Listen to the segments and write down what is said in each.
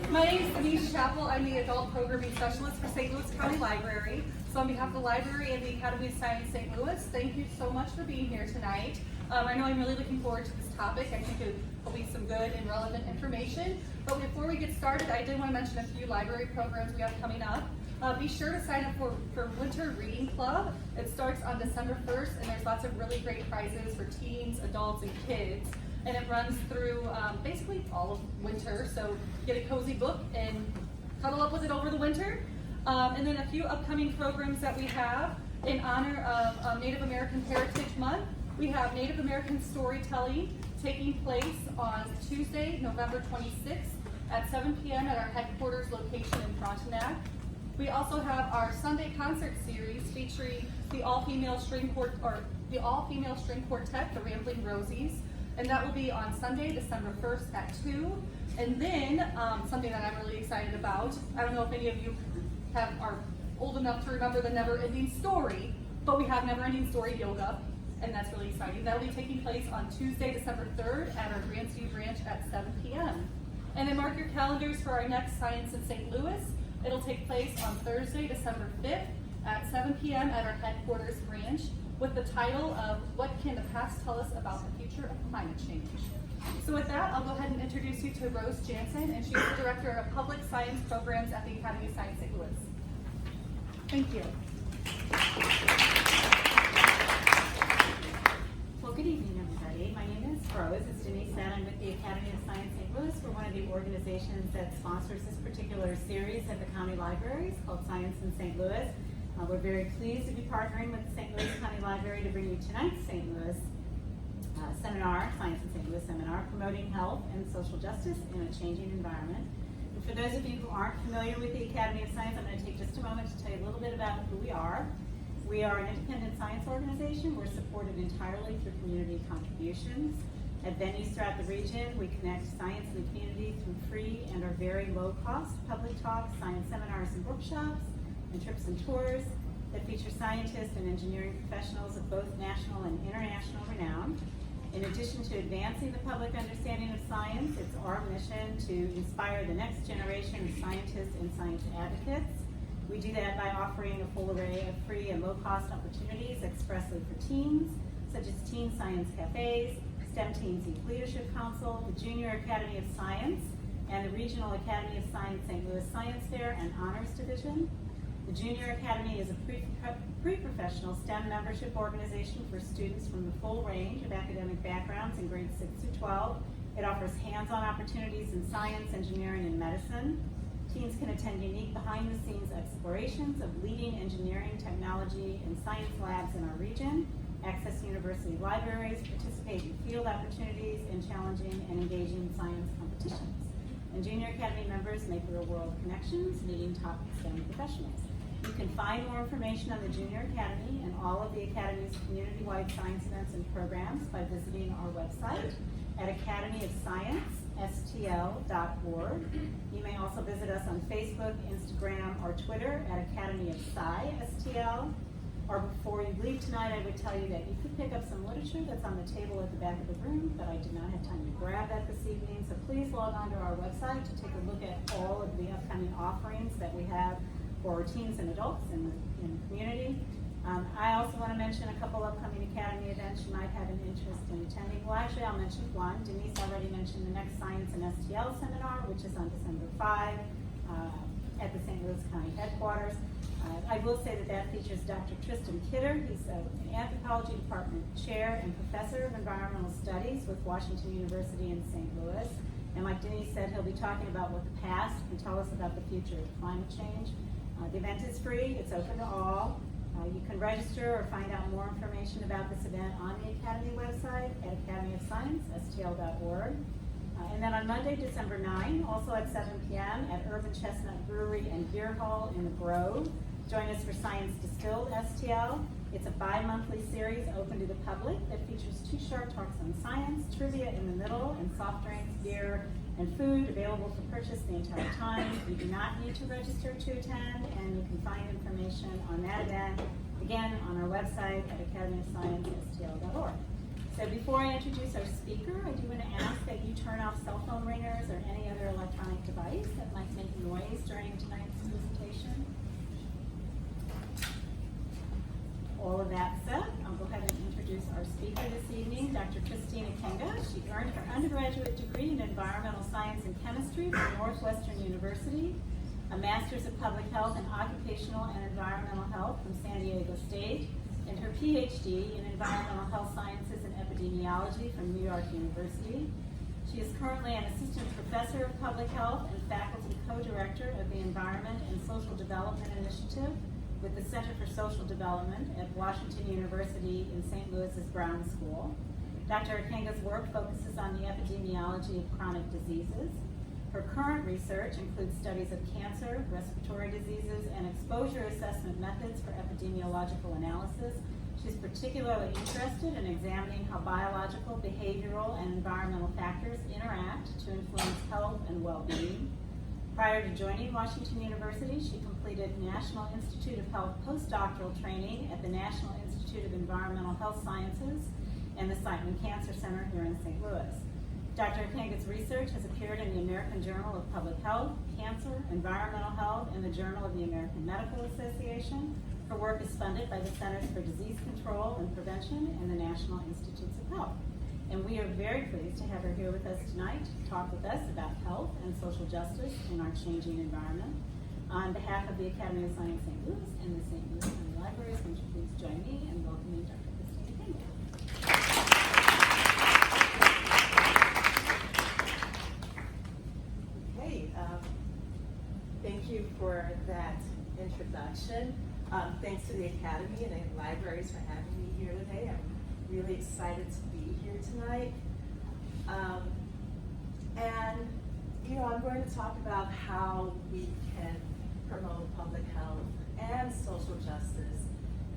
My name is Denise Chappell. I'm the Adult Programming Specialist for St. Louis County Library. So on behalf of the Library and the Academy of Science St. Louis, thank you so much for being here tonight. I know I'm really looking forward to this topic. I think it will be some good and relevant information. But before we get started, I did want to mention a few library programs we have coming up. Be sure to sign up for Winter Reading Club. It starts on December 1st, and there's lots of really great prizes for teens, adults, and kids. And it runs through basically all of winter, so get a cozy book and cuddle up with it over the winter. And then a few upcoming programs that we have in honor of Native American Heritage Month. We have Native American Storytelling taking place on Tuesday, November 26th at 7 p.m. at our headquarters location in Frontenac. We also have our Sunday concert series featuring the all-female string quartet, the Rambling Rosies. And that will be on Sunday, December 1st at 2. And then, something that I'm really excited about, I don't know if any of you are old enough to remember the Never Ending Story, but we have Never Ending Story Yoga, and that's really exciting. That will be taking place on Tuesday, December 3rd at our Grandview branch at 7 p.m. And then mark your calendars for our next Science in St. Louis. It'll take place on Thursday, December 5th at 7 p.m. at our headquarters branch, with the title of What Can the Past Tell Us About the Future of Climate Change? So with that, I'll go ahead and introduce you to Rose Jansen, and she's the Director of Public Science Programs at the Academy of Science St. Louis. Thank you. Well, good evening, everybody. My name is Rose. As Denise said, I'm with the Academy of Science St. Louis. We're one of the organizations that sponsors this particular series at the county libraries called Science in St. Louis. We're very pleased to be partnering with the St. Louis County Library to bring you tonight's St. Louis seminar, Science in St. Louis seminar, promoting health and social justice in a changing environment. And for those of you who aren't familiar with the Academy of Science, I'm going to take just a moment to tell you a little bit about who we are. We are an independent science organization. We're supported entirely through community contributions. At venues throughout the region, we connect science and the community through free and or very low-cost public talks, science seminars and workshops, and trips and tours that feature scientists and engineering professionals of both national and international renown. In addition to advancing the public understanding of science, it's our mission to inspire the next generation of scientists and science advocates. We do that by offering a full array of free and low-cost opportunities expressly for teens, such as Teen Science Cafes, STEM Teens Youth Leadership Council, the Junior Academy of Science, and the Regional Academy of Science St. Louis Science Fair and Honors Division. The Junior Academy is a pre-professional STEM membership organization for students from the full range of academic backgrounds in grades 6 through 12. It offers hands-on opportunities in science, engineering, and medicine. Teens can attend unique behind-the-scenes explorations of leading engineering, technology, and science labs in our region, access university libraries, participate in field opportunities, and challenging and engaging science competitions. And Junior Academy members make real-world connections, meeting top STEM professionals. You can find more information on the Junior Academy and all of the Academy's community-wide science events and programs by visiting our website at academyofsciencestl.org. You may also visit us on Facebook, Instagram, or Twitter at Academy of Sci STL. Or before you leave tonight, I would tell you that you could pick up some literature that's on the table at the back of the room, but I did not have time to grab that this evening. So please log on to our website to take a look at all of the upcoming offerings that we have for teens and adults in the community. I also want to mention a couple upcoming Academy events you might have an interest in attending. Well, actually, I'll mention one. Denise already mentioned the next Science and STL seminar, which is on December 5 at the St. Louis County headquarters. I will say that features Dr. Tristan Kidder. He's an anthropology department chair and professor of environmental studies with Washington University in St. Louis. And like Denise said, he'll be talking about what the past can tell us about the future of climate change. The event is free. It's open to all. You can register or find out more information about this event on the Academy website at academyofsciencestl.org. And then on Monday, December 9, also at 7 p.m. at Urban Chestnut Brewery and Beer Hall in the Grove, join us for Science Distilled STL. It's a bi-monthly series open to the public that features 2 short talks on science, trivia in the middle, and soft drinks, beer, and food available for purchase the entire time. You do not need to register to attend, and you can find information on that event, again, on our website at academyofsciencestl.org. So before I introduce our speaker, I do want to ask that you turn off cell phone ringers or any other electronic device that might noise during tonight's presentation. All of that said, I'll go ahead and introduce our speaker this evening, Dr. Christina Kenga. She earned her undergraduate degree in environmental science and chemistry from Northwestern University, a master's of public health and occupational and environmental health from San Diego State, and her PhD in environmental health sciences and epidemiology from New York University. She is currently an assistant professor of public health and faculty co-director of the Environment and Social Development Initiative with the Center for Social Development at Washington University in St. Louis's Brown School. Dr. Akenga's work focuses on the epidemiology of chronic diseases. Her current research includes studies of cancer, respiratory diseases, and exposure assessment methods for epidemiological analysis. She's particularly interested in examining how biological, behavioral, and environmental factors interact to influence health and well-being. Prior to joining Washington University, she completed National Institute of Health postdoctoral training at the National Institute of Environmental Health Sciences and the Siteman Cancer Center here in St. Louis. Dr. Akenga's research has appeared in the American Journal of Public Health, Cancer, Environmental Health, and the Journal of the American Medical Association. Her work is funded by the Centers for Disease Control and Prevention and the National Institutes of Health. And we are very pleased to have her here with us tonight to talk with us about health and social justice in our changing environment. On behalf of the Academy of Science St. Louis and the St. Louis County Libraries, would you please join me in welcoming Dr. Christina Kenga. Hey, thank you for that introduction. Thanks to the Academy and the libraries for having me here today. I'm really excited to be here tonight. I'm going to talk about how we can promote public health and social justice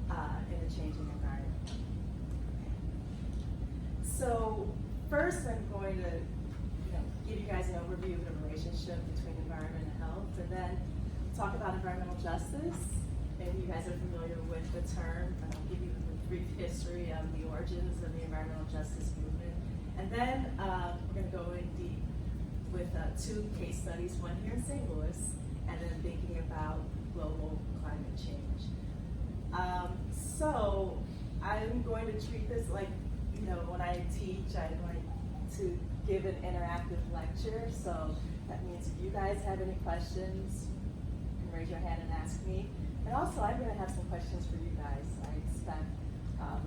in a changing environment. So first I'm going to give you guys an overview of the relationship between environment and health, and then talk about environmental justice. Maybe you guys are familiar with the term, but I'll give you a brief history of the origins of the environmental justice movement. And then we're going to go in deep with two case studies, one here in St. Louis, and then thinking about global climate change. So I'm going to treat this like, when I teach, I like to give an interactive lecture. So that means if you guys have any questions, you can raise your hand and ask me. And also, I'm going to have some questions for you guys. I expect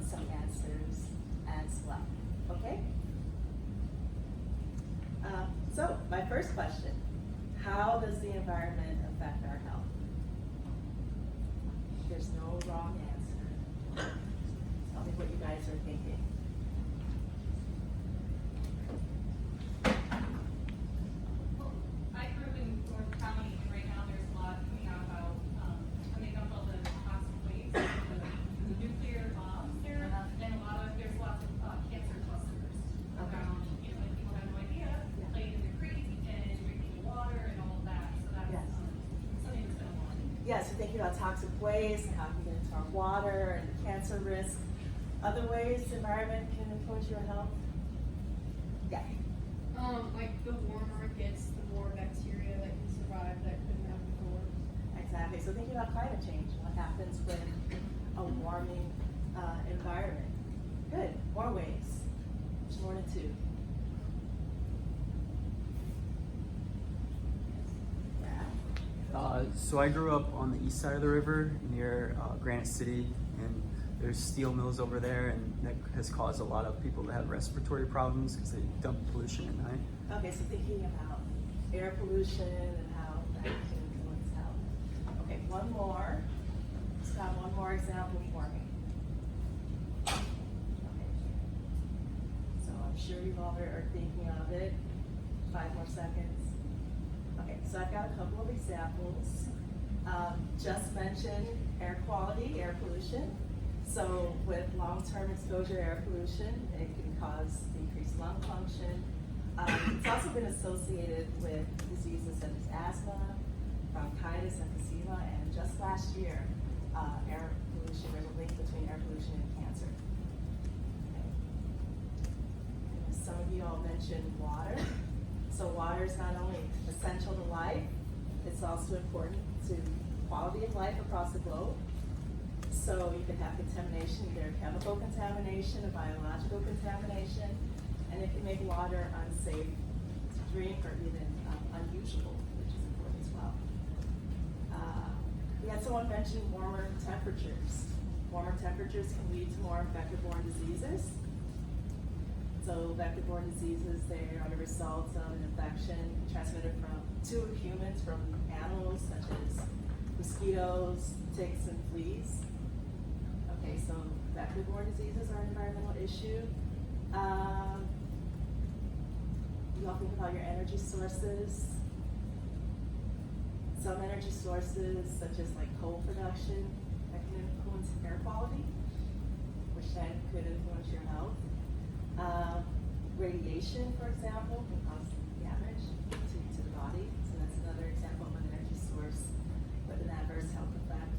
some answers as well. Okay? So, my first question, how does the environment affect our health? There's no wrong answer. Tell me what you guys are thinking. Well, I grew up in North County, and right now there's a lot coming out about coming up all the toxic waste, the nuclear bombs there, and there's lots of cancer clusters around. Like people have no idea, playing in the creek and drinking water and all of that. So that's something that's been alarming. Yes, we're thinking about toxic waste and how it can get into our water and the cancer risk. Other ways the environment can influence your health? Yeah. Like the warmer it gets, the more bacteria that can survive that couldn't have before. Exactly. So thinking about climate change, what happens with a warming environment? Good. More ways. There's more than two. Yeah. So I grew up on the east side of the river near Granite City, and there's steel mills over there, and that has caused a lot of people to have respiratory problems because they dump pollution at night. Okay, so thinking about air pollution and how that can influence health. Okay, one more. Let's have one more example for me. Okay. So I'm sure you all are thinking of it. 5 more seconds. Okay, so I've got a couple of examples. Just mentioned air quality, air pollution. So with long-term exposure to air pollution, it can cause decreased lung function. It's also been associated with diseases such as asthma, bronchitis, emphysema, and just last year, air pollution, there's a link between air pollution and cancer. Okay. Some of you all mentioned water. So water is not only essential to life, It's also important to quality of life across the globe. So you can have contamination, either chemical contamination or biological contamination, and it can make water unsafe to drink or even unusable, which is important as well. We had someone mention warmer temperatures. Warmer temperatures can lead to more vector-borne diseases. So vector-borne diseases, they are the results of an infection transmitted to humans from animals such as mosquitoes, ticks, and fleas. Okay, so vector-borne diseases are an environmental issue. You all think about your energy sources. Some energy sources, such as like coal production, that can influence air quality, which then could influence your health. Radiation, for example, can cause damage to the body. So that's another example of an energy source with an adverse health effect.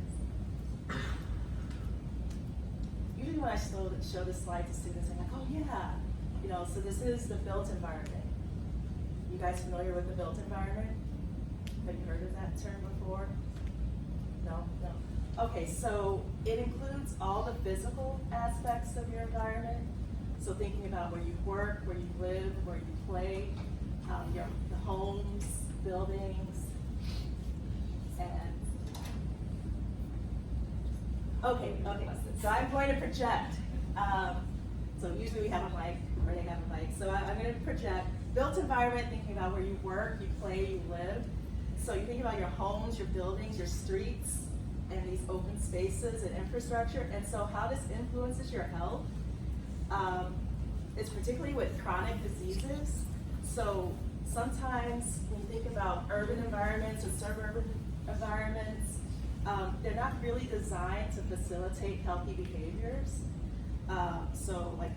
Usually when I show this slide to students, I'm like, oh yeah, so this is the built environment. You guys familiar with the built environment? Have you heard of that term before? No? Okay, so it includes all the physical aspects of your environment. So thinking about where you work, where you live, where you play, the homes, buildings, and okay. So I'm going to project. So usually we have a mic, or they have a mic. So I'm going to project built environment, thinking about where you work, you play, you live. So you think about your homes, your buildings, your streets, and these open spaces and infrastructure. And so how this influences your health. It's particularly with chronic diseases. So sometimes when you think about urban environments or suburban environments, they're not really designed to facilitate healthy behaviors. So like,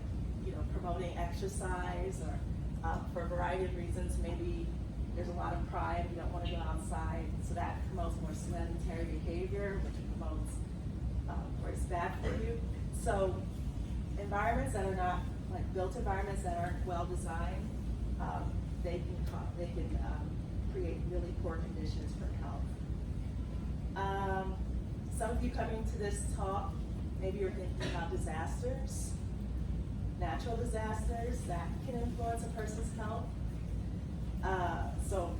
promoting exercise or for a variety of reasons, maybe there's a lot of crime, you don't want to go outside, so that promotes more sedentary behavior, which promotes, or it's bad for you. So environments that are not, like built environments that aren't well designed, they can create really poor conditions for health. Some of you coming to this talk, maybe you're thinking about disasters, natural disasters that can influence a person's health. So,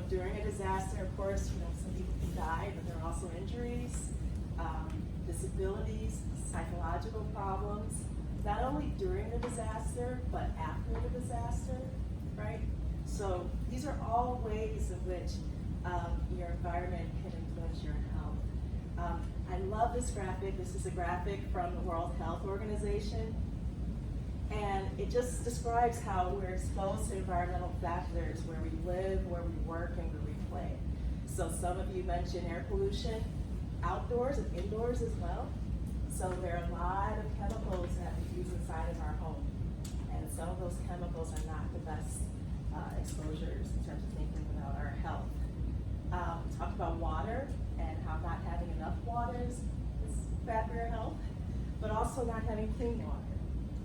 during a disaster, of course, some people can die, but there are also injuries, disabilities, psychological problems, not only during the disaster, but after the disaster, right? So these are all ways in which your environment can influence your health. I love this graphic. This is a graphic from the World Health Organization. And it just describes how we're exposed to environmental factors where we live, where we work, and where we play. So some of you mentioned air pollution, outdoors and indoors as well. So there are a lot of chemicals that we use inside of our home. And some of those chemicals are not the best exposures in terms of thinking about our health. We talked about water and how not having enough water is bad for your health, but also not having clean water.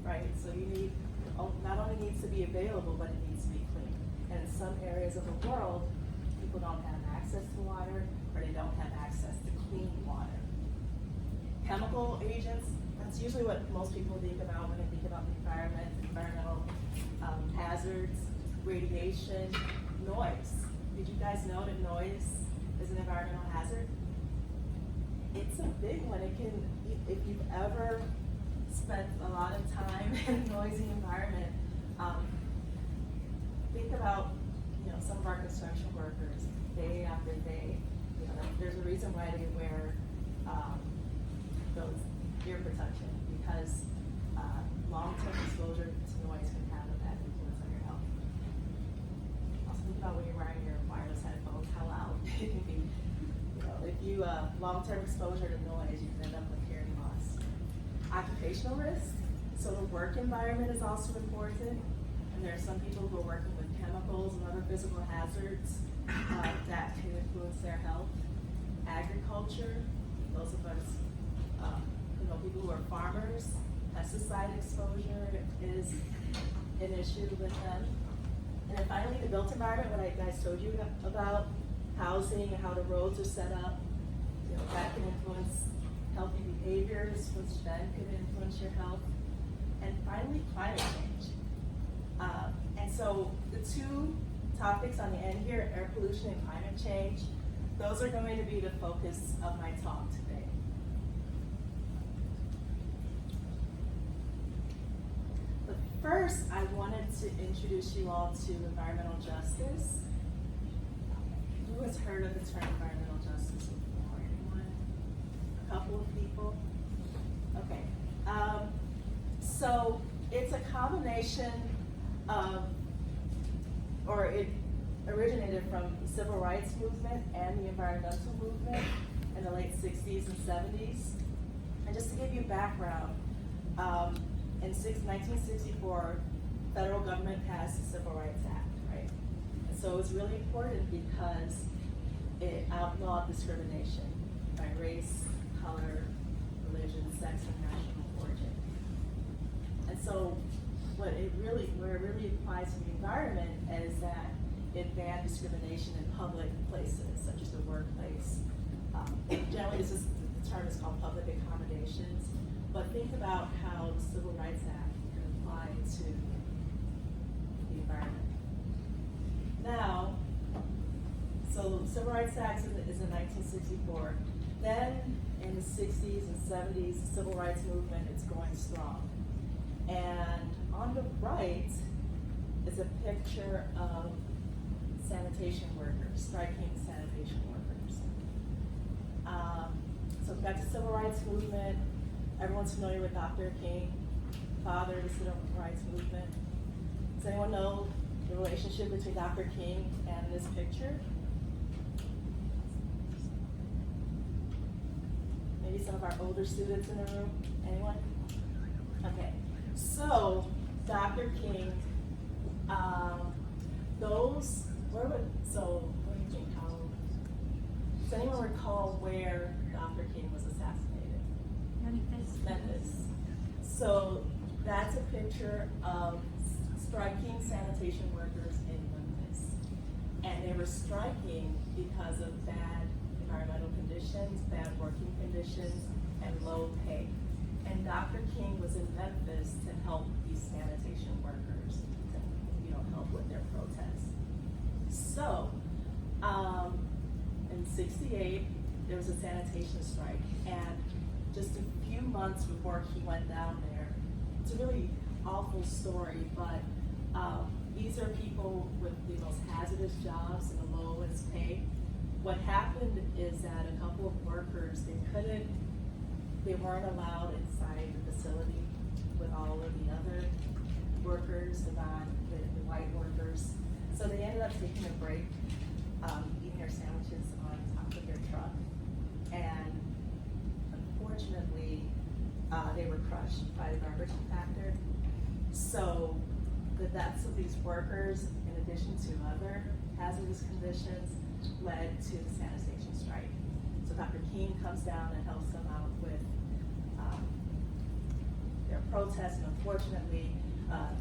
Right, so you need, not only needs to be available, but it needs to be clean. And in some areas of the world, people don't have access to water, or they don't have access to clean water. Chemical agents, that's usually what most people think about when they think about the environment, environmental hazards, radiation, noise. Did you guys know that noise is an environmental hazard? It's a big one. It can, if you've ever spent a lot of time in a noisy environment. Think about, some of our construction workers, day after day. There's a reason why they wear those ear protection, because long-term exposure to noise can have a bad influence on your health. Also think about when you're wearing your wireless headphones, how loud it can be. If you long-term exposure to noise, you can end up with hearing loss. Occupational risk, so the work environment is also important, and there are some people who are working with chemicals and other physical hazards that can influence their health. Agriculture, those of us, people who are farmers, pesticide exposure is an issue with them. And then finally, the built environment, what I guys told you about, housing and how the roads are set up. You know, that can influence healthy behaviors, which then could influence your health. And finally, climate change. And so the two topics on the end here, air pollution and climate change, those are going to be the focus of my talk today. But first, I wanted to introduce you all to environmental justice. Who has heard of the term environmental justice before? Anyone? A couple of people? Okay. So it's a combination of, or it originated from the civil rights movement and the environmental movement in the late 60s and 70s. And just to give you background, in 1964, federal government passed the Civil Rights Act, right? And so it's really important because it outlawed discrimination by race, color, religion, sex, and national origin. And so where it really applies to the environment is that it banned discrimination in public places, such as the workplace. Generally, the term is called public accommodations, but think about how the Civil Rights Act can apply to the environment. Now, so the Civil Rights Act is in 1964. Then in the 60s and 70s, the Civil Rights Movement is going strong. And on the right is a picture of sanitation workers, striking sanitation workers. So we've got the Civil Rights Movement. Everyone's familiar with Dr. King, father of the Civil Rights Movement. Does anyone know the relationship between Dr. King and this picture? Maybe some of our older students in the room. Anyone? Okay. So, Dr. King, what do you think? Does anyone recall where Dr. King was assassinated? Memphis. So, that's a picture of striking sanitation workers in Memphis. And they were striking because of bad environmental conditions, bad working conditions, and low pay. And Dr. King was in Memphis to help these sanitation workers, to help with their protests. So, in '68, there was a sanitation strike, and just a few months before he went down there, it's a really awful story, but these are people with the most hazardous jobs and the lowest pay. What happened is that a couple of workers, they weren't allowed inside the facility with all of the other workers, the white workers. So they ended up taking a break, eating their sandwiches on top of their truck. And unfortunately, they were crushed by the garbage compactor. So the deaths of these workers, in addition to other hazardous conditions, led to the sanitation strike. So Dr. King comes down and helps them out with their protests, and unfortunately,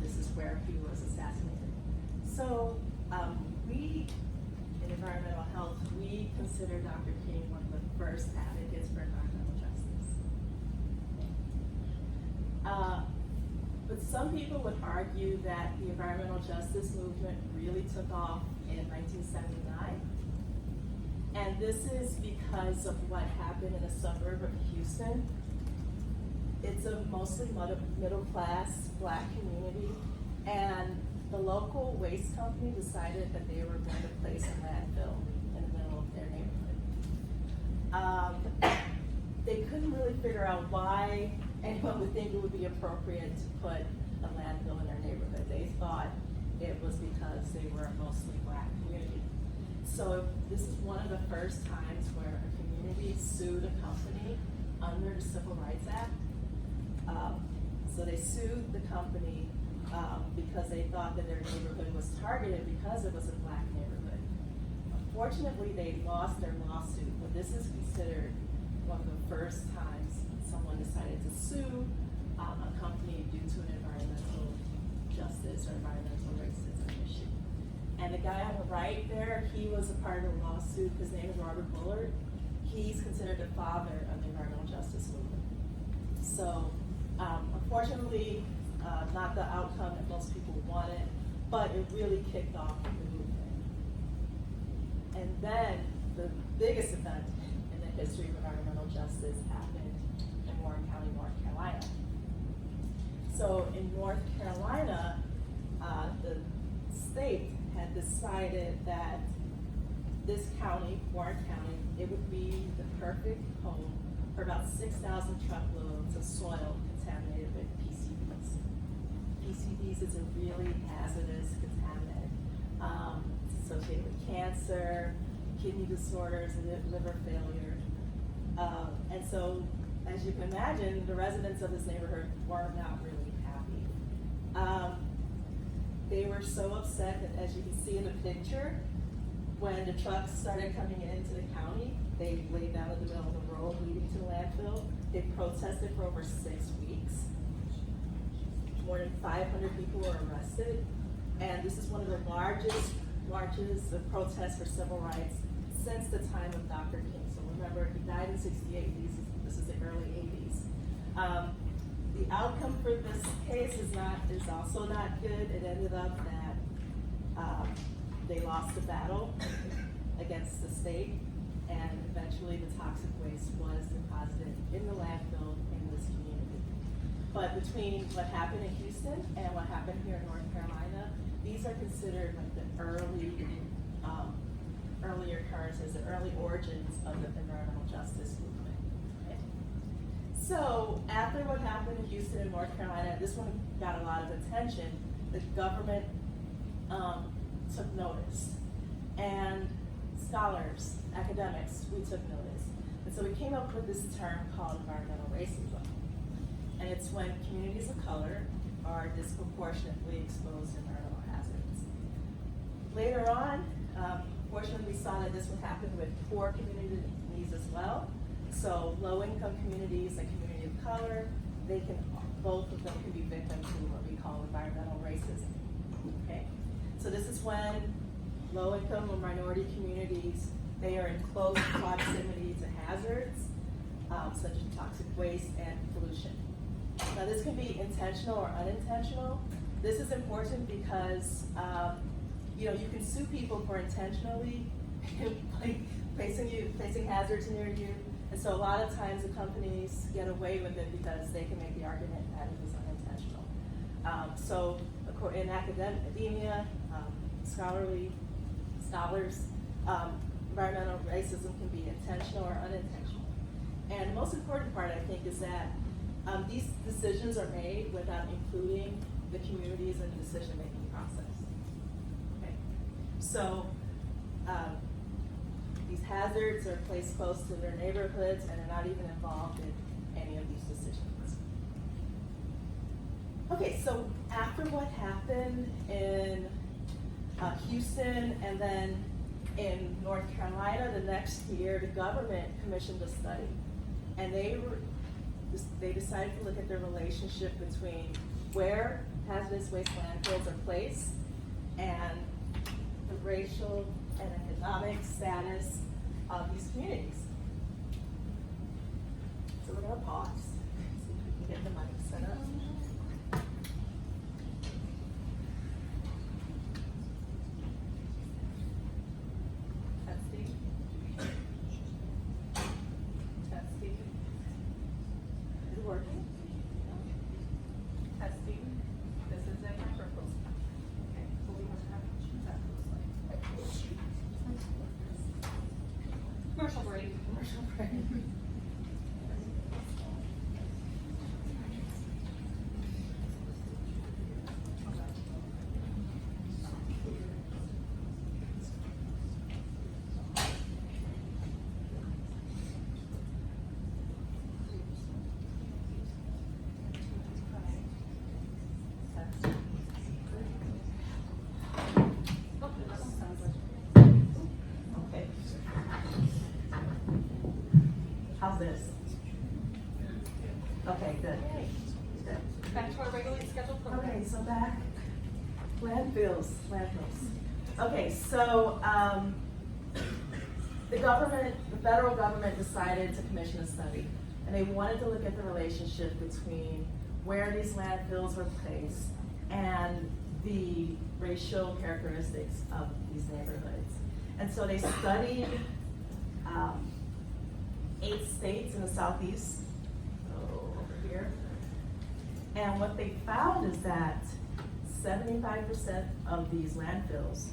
this is where he was assassinated. So we, in environmental health, we consider Dr. King one of the first advocates for environmental justice. But some people would argue that the environmental justice movement really took off in 1979. And this is because of what happened in a suburb of Houston. It's a mostly middle-class Black community, and the local waste company decided that they were going to place a landfill in the middle of their neighborhood. They couldn't really figure out why anyone would think it would be appropriate to put a landfill in their neighborhood. They thought it was because they were a mostly Black community. So this is one of the first times where a community sued a company under the Civil Rights Act. So they sued the company because they thought that their neighborhood was targeted because it was a Black neighborhood. Unfortunately, they lost their lawsuit, but this is considered one of the first times someone decided to sue a company due to an environmental justice or environmental racism issue. And the guy on the right there, he was a part of a lawsuit. His name is Robert Bullard. He's considered the father of the environmental justice movement. So, unfortunately, not the outcome that most people wanted, but it really kicked off the movement. And then the biggest event in the history of environmental justice happened in Warren County, North Carolina. So in North Carolina, the state had decided that this county, Warren County, it would be the perfect home for about 6,000 truckloads of soil contaminated with PCBs. PCBs is a really hazardous contaminant. It's associated with cancer, kidney disorders, and liver failure. And so, as you can imagine, the residents of this neighborhood were not really happy. They were so upset that, as you can see in the picture, when the trucks started coming into the county, they laid down in the middle of the road leading to the landfill. They protested for over 6 weeks. More than 500 people were arrested. And this is one of the largest marches of protests for civil rights since the time of Dr. King. So remember, he died in '68. This is the early '80s. The outcome for this case is also not good. It ended up that they lost the battle against the state, and eventually the toxic waste was deposited in the landfill in this community. But between what happened in Houston and what happened here in North Carolina, these are considered like the early occurrences, the early origins of the environmental justice movement. Okay. So after what happened in Houston and North Carolina, this one got a lot of attention. The government took notice, and scholars, academics, we took notice. And so we came up with this term called environmental racism. And it's when communities of color are disproportionately exposed to environmental hazards. Later on, fortunately, we saw that this would happen with poor communities as well. So low-income communities and community of color, both of them can be victims to what we call environmental racism. Okay, so this is when low-income or minority communities, they are in close proximity to hazards such as toxic waste and pollution. Now, this can be intentional or unintentional. This is important because you can sue people for intentionally placing hazards near you, and so a lot of times the companies get away with it because they can make the argument that it was unintentional. So in academia, scholars, environmental racism can be intentional or unintentional. And the most important part, I think, is that these decisions are made without including the communities in the decision-making process. Okay. So these hazards are placed close to their neighborhoods, and they're not even involved in any of these decisions. Okay, so after what happened in Houston and then in North Carolina, the next year, the government commissioned a study, and they decided to look at the relationship between where hazardous waste landfills are placed and the racial and economic status of these communities. So we're going to pause, see if we can get the mic set up. Testing. Testing. Is it working? Testing. This is a microphone. Okay, so we must have that looks like. Commercial break. Commercial break. Okay. How's this? Okay, good. Good. Back to our regularly scheduled program. Okay, so back, landfills. Okay, so the federal government decided to commission a study, and they wanted to look at the relationship between where these landfills were placed and the racial characteristics of these neighborhoods. And so they studied 8 states in the Southeast, so over here. And what they found is that 75% of these landfills,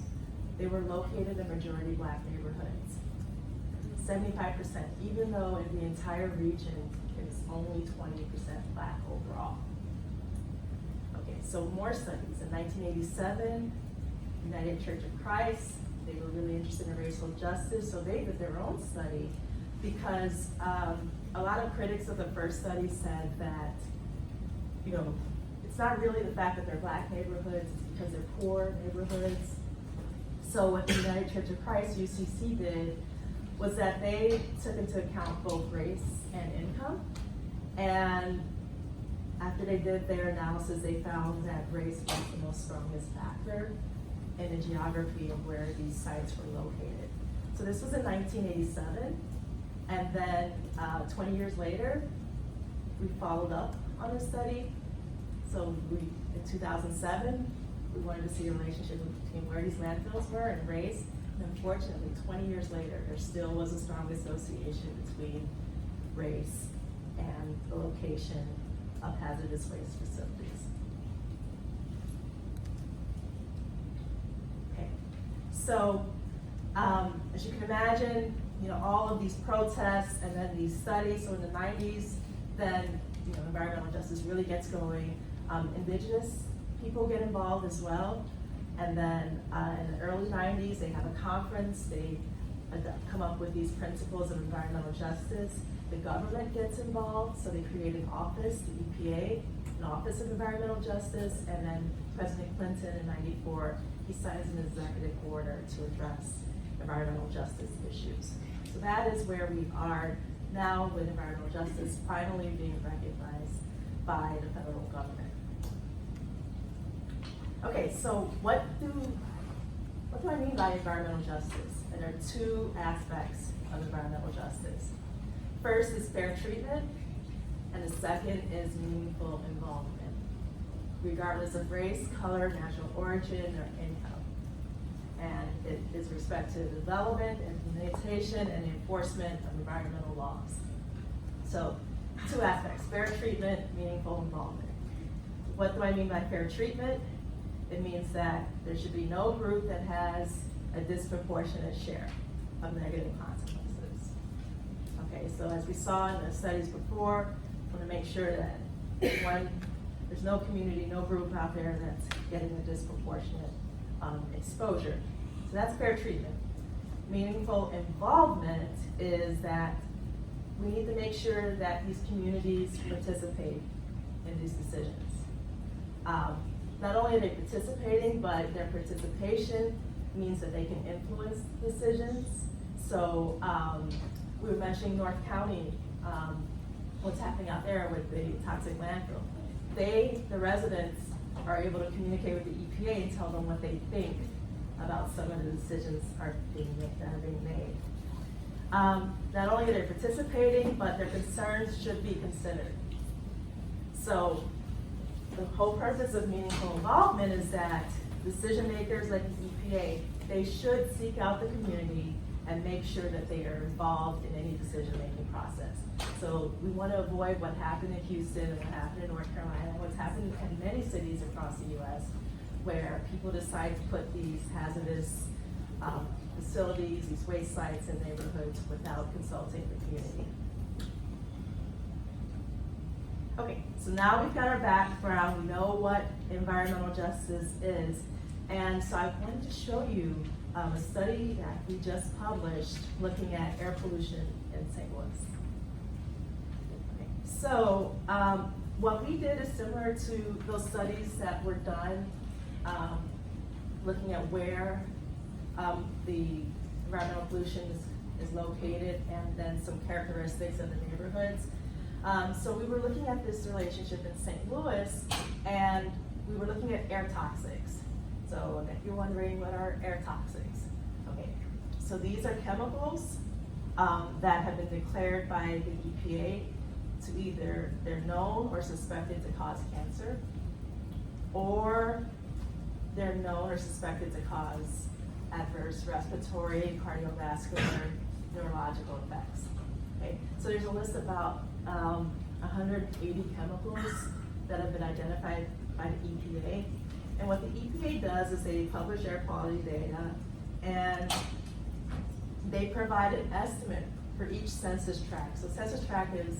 they were located in majority Black neighborhoods. 75%, even though in the entire region, it's only 20% Black overall. Okay, so more studies. In 1987, United Church of Christ, they were really interested in racial justice, so they did their own study because a lot of critics of the first study said that, you know, it's not really the fact that they're Black neighborhoods, it's because they're poor neighborhoods. So what the United Church of Christ, UCC, did was that they took into account both race and income. And after they did their analysis, they found that race was the most strongest factor in the geography of where these sites were located. So this was in 1987. And then 20 years later, we followed up on this study. So in 2007, we wanted to see a relationship between where these landfills were and race. And unfortunately, 20 years later, there still was a strong association between race and the location of hazardous waste facilities. Okay, so as you can imagine, you know, all of these protests and then these studies. So in the 90s, then, you know, environmental justice really gets going. Indigenous people get involved as well. And then in the early 90s, they have a conference. They come up with these principles of environmental justice. The government gets involved, so they create an office, the EPA, an Office of Environmental Justice, and then President Clinton in '94, he signs an executive order to address environmental justice issues. So that is where we are now with environmental justice finally being recognized by the federal government. Okay, so what do I mean by environmental justice? And there are 2 aspects of environmental justice. First is fair treatment, and the second is meaningful involvement, regardless of race, color, national origin, or income. And it is respect to development, implementation, and enforcement of environmental laws. So 2 aspects, fair treatment, meaningful involvement. What do I mean by fair treatment? It means that there should be no group that has a disproportionate share of negative consequences. Okay, so as we saw in the studies before, we want to make sure that there's no community, no group out there that's getting a disproportionate exposure. So that's fair treatment. Meaningful involvement is that we need to make sure that these communities participate in these decisions. Not only are they participating, but their participation means that they can influence decisions. So we were mentioning North County, what's happening out there with the toxic landfill. The residents are able to communicate with the EPA and tell them what they think about some of the decisions that are being made. Not only are they participating, but their concerns should be considered. So the whole purpose of meaningful involvement is that decision makers like the EPA, they should seek out the community and make sure that they are involved in any decision-making process. So we want to avoid what happened in Houston and what happened in North Carolina, and what's happened in many cities across the US, where people decide to put these hazardous facilities, these waste sites in neighborhoods without consulting the community. Okay, so now we've got our background, we know what environmental justice is, and so I wanted to show you a study that we just published looking at air pollution in St. Louis. Okay. So what we did is similar to those studies that were done looking at where the environmental pollution is located and then some characteristics of the neighborhoods. So we were looking at this relationship in St. Louis, and we were looking at air toxics. So if you're wondering what are air toxics, okay. So these are chemicals that have been declared by the EPA to either they're known or suspected to cause cancer, or they're known or suspected to cause adverse respiratory, cardiovascular, neurological effects. Okay, so there's a list of about 180 chemicals that have been identified by the EPA. And what the EPA does is they publish air quality data, and they provide an estimate for each census tract. So census tract is,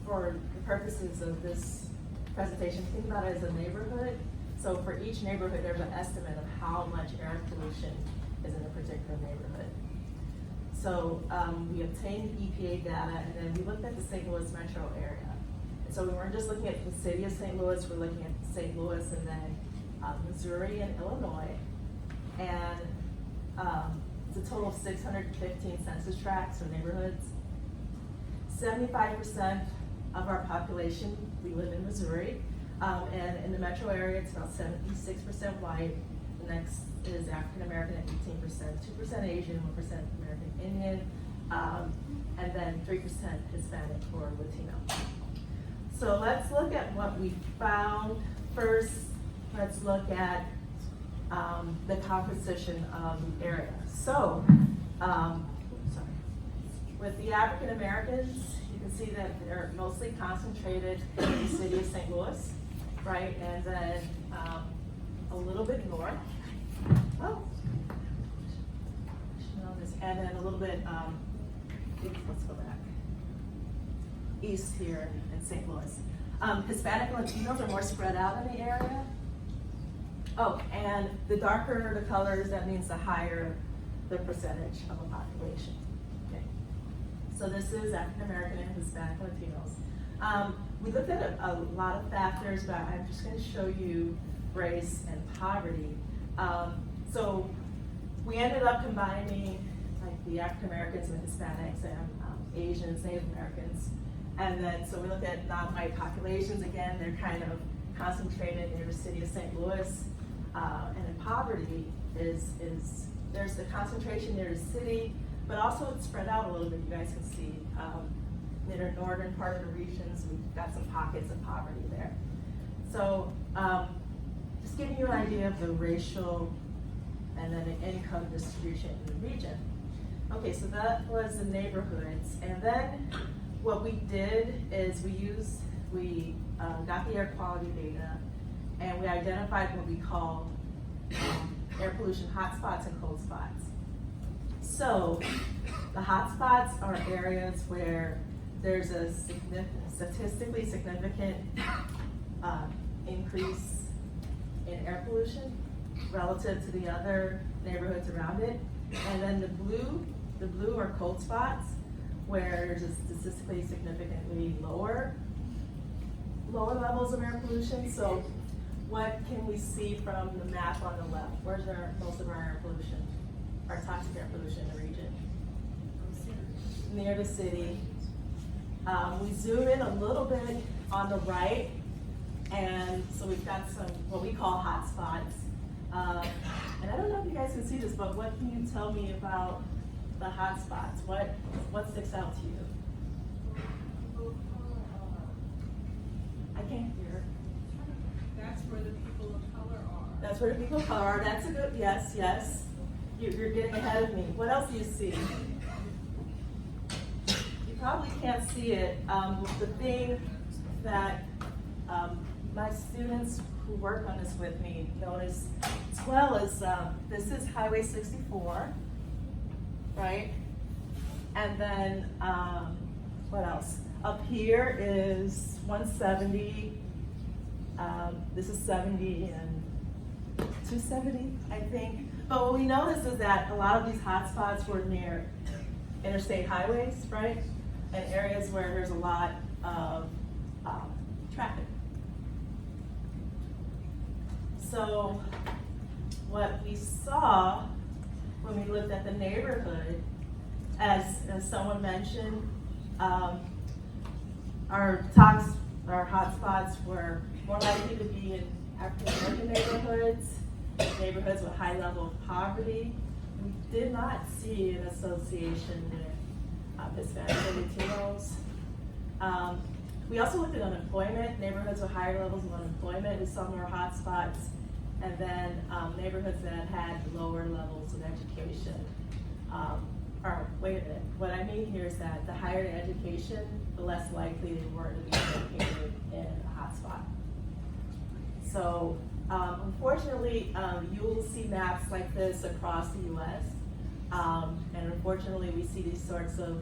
for the purposes of this presentation, think about it as a neighborhood. So for each neighborhood, there's an estimate of how much air pollution is in a particular neighborhood. So we obtained EPA data, and then we looked at the St. Louis metro area. And so we weren't just looking at the city of St. Louis, we're looking at St. Louis and then Missouri and Illinois. And it's a total of 615 census tracts or neighborhoods. 75% of our population, we live in Missouri. And in the metro area, it's about 76% white. The next is African American at 18%, 2% Asian, 1% American Indian, and then 3% Hispanic or Latino. So let's look at what we found. First, let's look at the composition of the area. So, with the African Americans, you can see that they're mostly concentrated in the city of St. Louis, right? And then a little bit north. And then a little bit, let's go back, east here in St. Louis. Hispanic and Latinos are more spread out in the area. Oh, and the darker the colors, that means the higher the percentage of a population. Okay. So this is African American and Hispanic Latinos. We looked at a lot of factors, but I'm just going to show you race and poverty. So we ended up combining like the African Americans and Hispanics and Asians, Native Americans. And then, so we looked at non-white populations. Again, they're kind of concentrated near the city of St. Louis. And in poverty there's the concentration near the city, but also it's spread out a little bit. You guys can see in the northern part of the regions, we've got some pockets of poverty there. So just giving you an idea of the racial and then the income distribution in the region. Okay, so that was the neighborhoods. And then what we did is we got the air quality data, and we identified what we call air pollution hotspots and cold spots. So the hotspots are areas where there's a statistically significant increase in air pollution relative to the other neighborhoods around it. And then the blue are cold spots, where there's a statistically significantly lower levels of air pollution. So what can we see from the map on the left? Where's most of our air pollution, our toxic air pollution in the region? Near the city. We zoom in a little bit on the right, and so we've got some what we call hot spots. And I don't know if you guys can see this, but what can you tell me about the hot spots? What sticks out to you? I can't hear. That's where the people of color are. That's where the people of color are. That's a good, yes. You're getting ahead of me. What else do you see? You probably can't see it. The thing that my students who work on this with me notice as well is this is Highway 64, right? And then what else? Up here is 170. This is 70 and 270, I think. But what we noticed is that a lot of these hotspots were near interstate highways, right? And areas where there's a lot of traffic. So what we saw when we looked at the neighborhood, as someone mentioned, our hotspots were more likely to be in African American neighborhoods, neighborhoods with high level of poverty. We did not see an association with Hispanics and Latinos. We also looked at unemployment, neighborhoods with higher levels of unemployment, we saw more hotspots, and then neighborhoods that had lower levels of education. Or wait a minute, what I mean here is that the higher the education, the less likely they were to be located in a hotspot. So unfortunately, you will see maps like this across the US. And unfortunately, we see these sorts of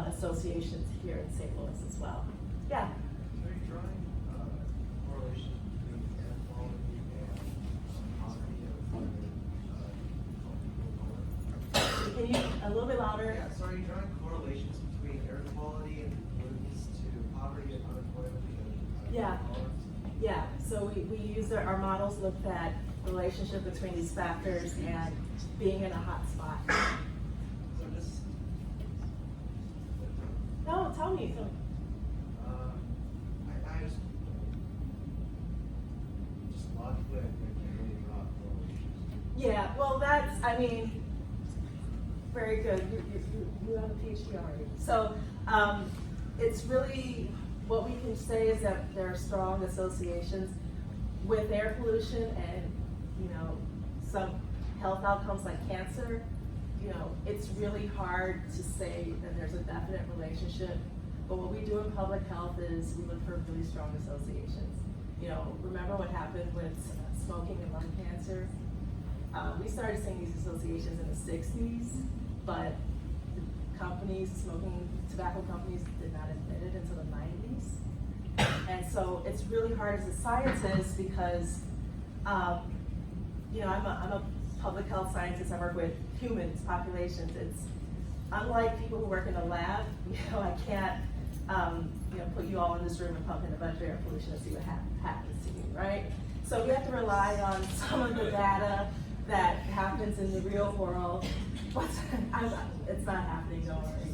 associations here in St. Louis as well. Yeah? Are you drawing correlations between air quality and poverty of Can you, a little bit louder? Yeah, so are you drawing correlations between air quality and pollutants to poverty and unemployment and Yeah. Yeah, so we used our models looked at the relationship between these factors and being in a hot spot. So just, No, tell me. I just logically, I can't really draw correlations. Yeah, well, that's, I mean, very good. You have a PhD already. So it's really, what we can say is that there are strong associations with air pollution and, you know, some health outcomes like cancer. You know, it's really hard to say that there's a definite relationship. But what we do in public health is we look for really strong associations. You know, remember what happened with smoking and lung cancer? We started seeing these associations in the 60s, but companies, tobacco companies did not admit it until the 90s. And so it's really hard as a scientist because, you know, I'm a public health scientist. I work with humans, populations. It's unlike people who work in a lab. You know, I can't, you know, put you all in this room and pump in a bunch of air pollution and see what happens to you, right? So we have to rely on some of the data that happens in the real world. It's not happening, don't worry.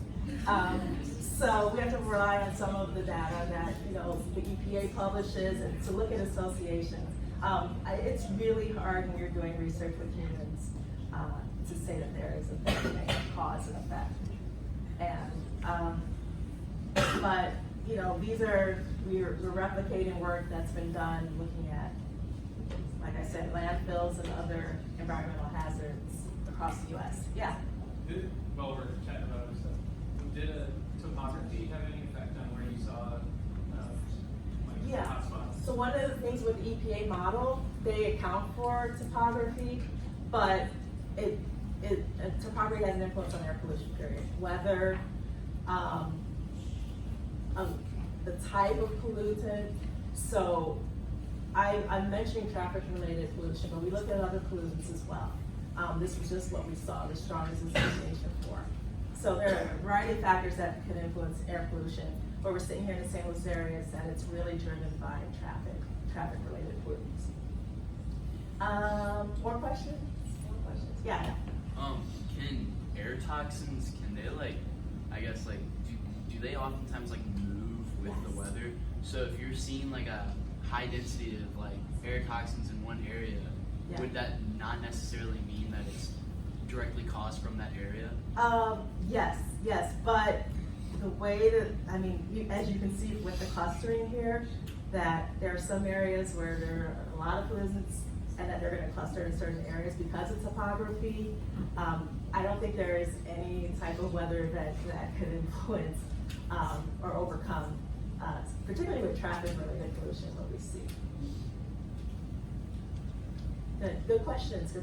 So we have to rely on some of the data that, you know, the EPA publishes and to look at associations. It's really hard when you're doing research with humans to say that there is a cause and effect. And, but, you know, we're replicating work that's been done looking at, like I said, landfills and other environmental hazards across the US. Yeah? While we're chatting about other stuff, did a topography have any effect on where you saw Yeah. hotspots? So one of the things with the EPA model, they account for topography, but topography has an influence on air pollution, period. Weather, the type of pollutant. So I'm mentioning traffic-related pollution, but we look at other pollutants as well. This was just what we saw, the strongest association for. So there are a variety of factors that can influence air pollution. But we're sitting here in the St. Louis area is that it's really driven by traffic-related pollutants. More questions? More questions? Yeah. Can air toxins, can they do they oftentimes move with the weather? So if you're seeing a high density of air toxins in one area, Yeah. would that not necessarily mean that it's directly caused from that area? Yes, but the way that, as you can see with the clustering here, that there are some areas where there are a lot of pollutants and that they're going to cluster in certain areas because of topography. I don't think there is any type of weather that could influence or overcome, particularly with traffic-related pollution, what we see. Good questions.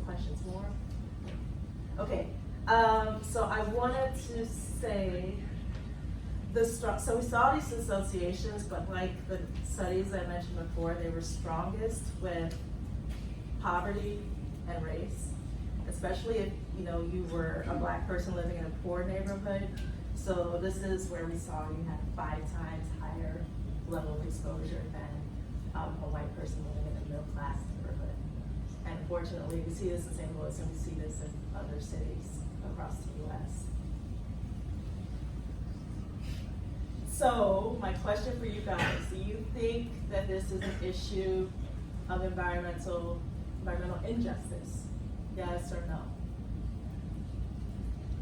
More? Okay, so I wanted to say, so we saw these associations, but like the studies I mentioned before, they were strongest with poverty and race, especially if you were a Black person living in a poor neighborhood. So this is where we saw you had 5 times higher level of exposure than a white person living in a middle class neighborhood. And unfortunately, we see this in St. Louis and we see this in other cities across the US. So my question for you guys, do you think that this is an issue of environmental injustice? Yes or no?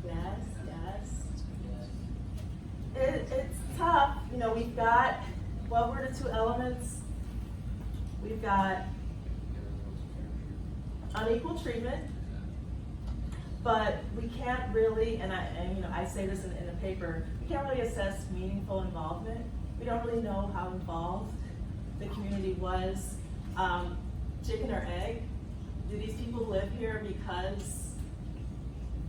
Yes, yes. It's tough. You know, we've got, what were the two elements? We've got unequal treatment, but we can't really, and I say this in the paper, we can't really assess meaningful involvement. We don't really know how involved the community was. Chicken or egg? Do these people live here because,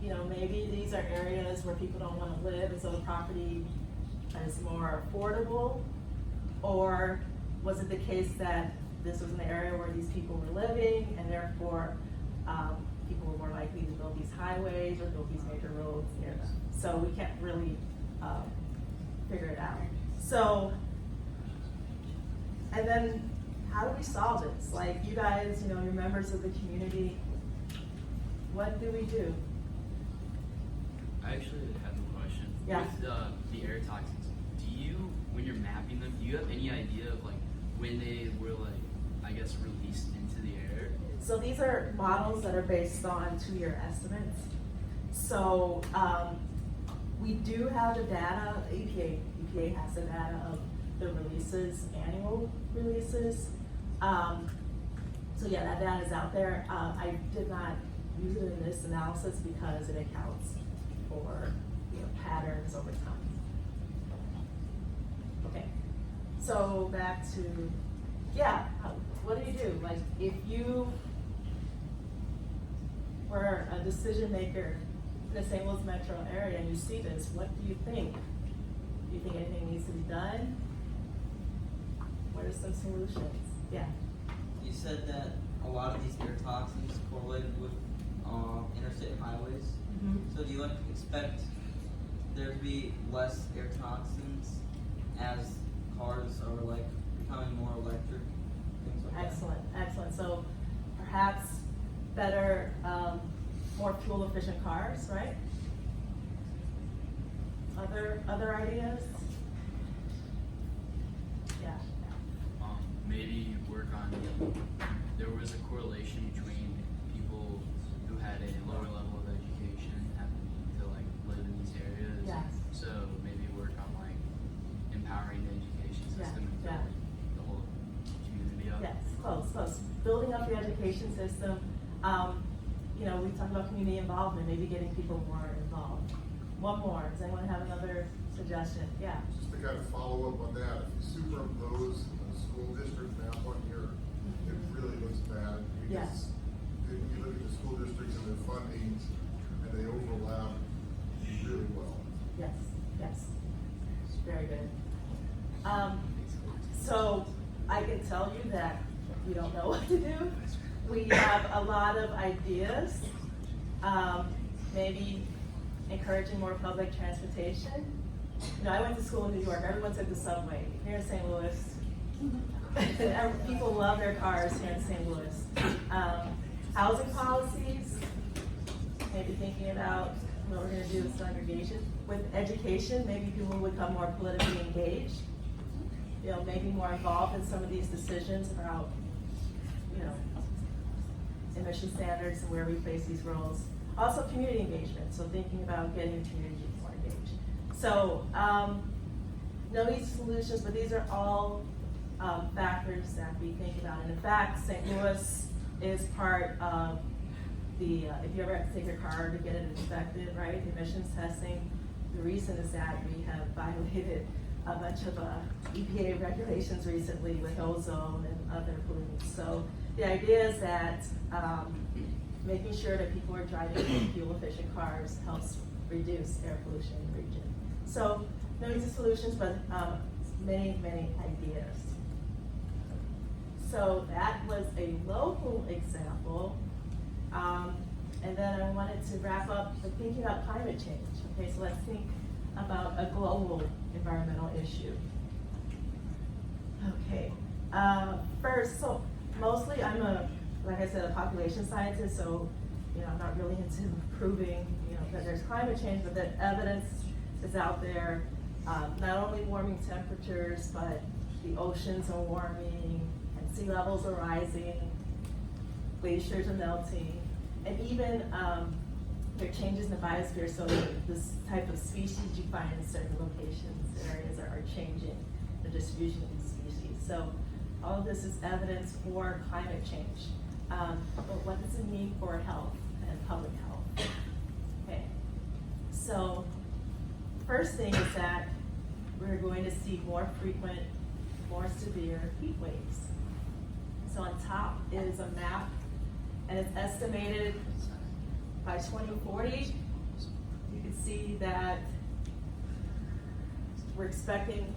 you know, maybe these are areas where people don't want to live and so the property is more affordable? Or was it the case that this was an area where these people were living and therefore people were more likely to build these highways or build these major roads near them? So we can't really figure it out. So, and then how do we solve this? Like, you guys, you know, you're members of the community. What do we do? I actually have a question. Yeah. With the air toxins, do you, when you're mapping them, do you have any idea of like when they were like, I guess, released into the air? So these are models that are based on 2-year estimates. So we do have the data. EPA has the data of the releases, annual releases. So yeah, that data is out there. I did not use it in this analysis because it accounts for, you know, patterns over time. Okay, so back to, yeah, what do you do? Like, if you were a decision maker in the St. Louis metro area and you see this, what do you think? Do you think anything needs to be done? What are some solutions? Yeah. You said that a lot of these air toxins correlated with interstate highways. Mm-hmm. So do you expect there to be less air toxins as cars are like becoming more electric? Things like Excellent, excellent. So perhaps better, more fuel efficient cars, right? Other ideas? Yeah. Maybe work on there was a correlation between people who had a lower level of education having to like live in these areas. Yes. So maybe work on like empowering the education system and Yeah. building the whole community up. Yes, close. Building up the education system. You know, we talked about community involvement, maybe getting people more involved. One more. Does anyone have another suggestion? Yeah. Just to kind of follow up on that, if you superimpose a school district map on here, it really looks bad. Yes. Because you look at the school districts and their funding, and they overlap really well. Yes. Very good. So I can tell you that we don't know what to do. We have a lot of ideas. Maybe encouraging more public transportation. You know, I went to school in New York. Everyone took the subway. Here in St. Louis, people love their cars here in St. Louis. Housing policies. Maybe thinking about what we're going to do with segregation. With education, maybe people would become more politically engaged. You know, maybe more involved in some of these decisions about, you know, emission standards and where we place these roles. Also community engagement, so thinking about getting the community more engaged. So, no easy solutions, but these are all factors that we think about. And in fact, St. Louis is part of the, if you ever have to take your car to get it inspected, right, the emissions testing, the reason is that we have violated a bunch of EPA regulations recently with ozone and other pollutants. So the idea is that making sure that people are driving fuel efficient cars helps reduce air pollution in the region. So no easy solutions, but many ideas. So that was a local example. And then I wanted to wrap up with thinking about climate change. Okay, so let's think about a global environmental issue. Okay, first, so mostly I'm like I said, a population scientist, so you know, I'm not really into proving, you know, that there's climate change, but that evidence is out there. Not only warming temperatures, but the oceans are warming, and sea levels are rising, glaciers are melting, and even there are changes in the biosphere, so this type of species you find in certain locations, areas are changing, the distribution of these species. So all of this is evidence for climate change. But what does it mean for health and public health? Okay, so first thing is that we're going to see more frequent, more severe heat waves. So on top is a map, and it's estimated by 2040, you can see that we're expecting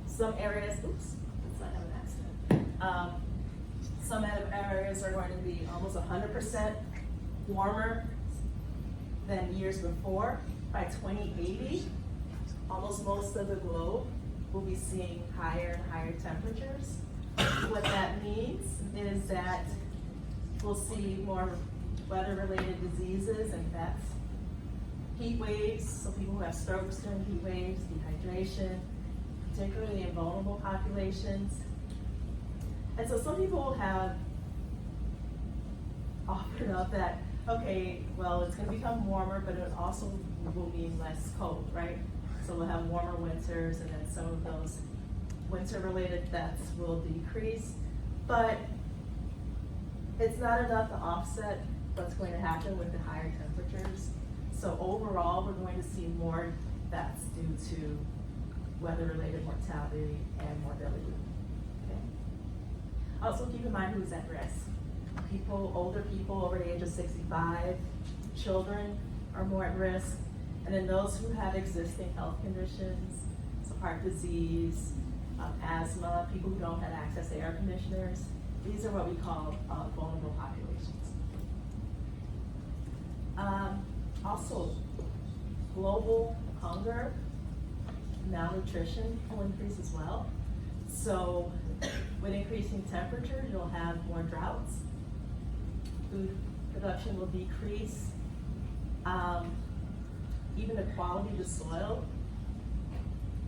some areas, oops, let's not have an accident. Some areas are going to be almost 100% warmer than years before. By 2080, almost most of the globe will be seeing higher and higher temperatures. What that means is that we'll see more weather-related diseases and deaths. Heat waves, so people who have strokes during heat waves, dehydration, particularly in vulnerable populations. And so some people have offered up that, okay, well, it's gonna become warmer, but it also will mean less cold, right? So we'll have warmer winters, and then some of those winter-related deaths will decrease. But it's not enough to offset what's going to happen with the higher temperatures. So overall, we're going to see more deaths due to weather-related mortality and morbidity. Okay. Also keep in mind who's at risk. Older people over the age of 65, children are more at risk, and then those who have existing health conditions, so heart disease, asthma, people who don't have access to air conditioners. These are what we call vulnerable populations. Also, global hunger, malnutrition will increase as well. So with increasing temperatures, you'll have more droughts. Food production will decrease. Even the quality of the soil,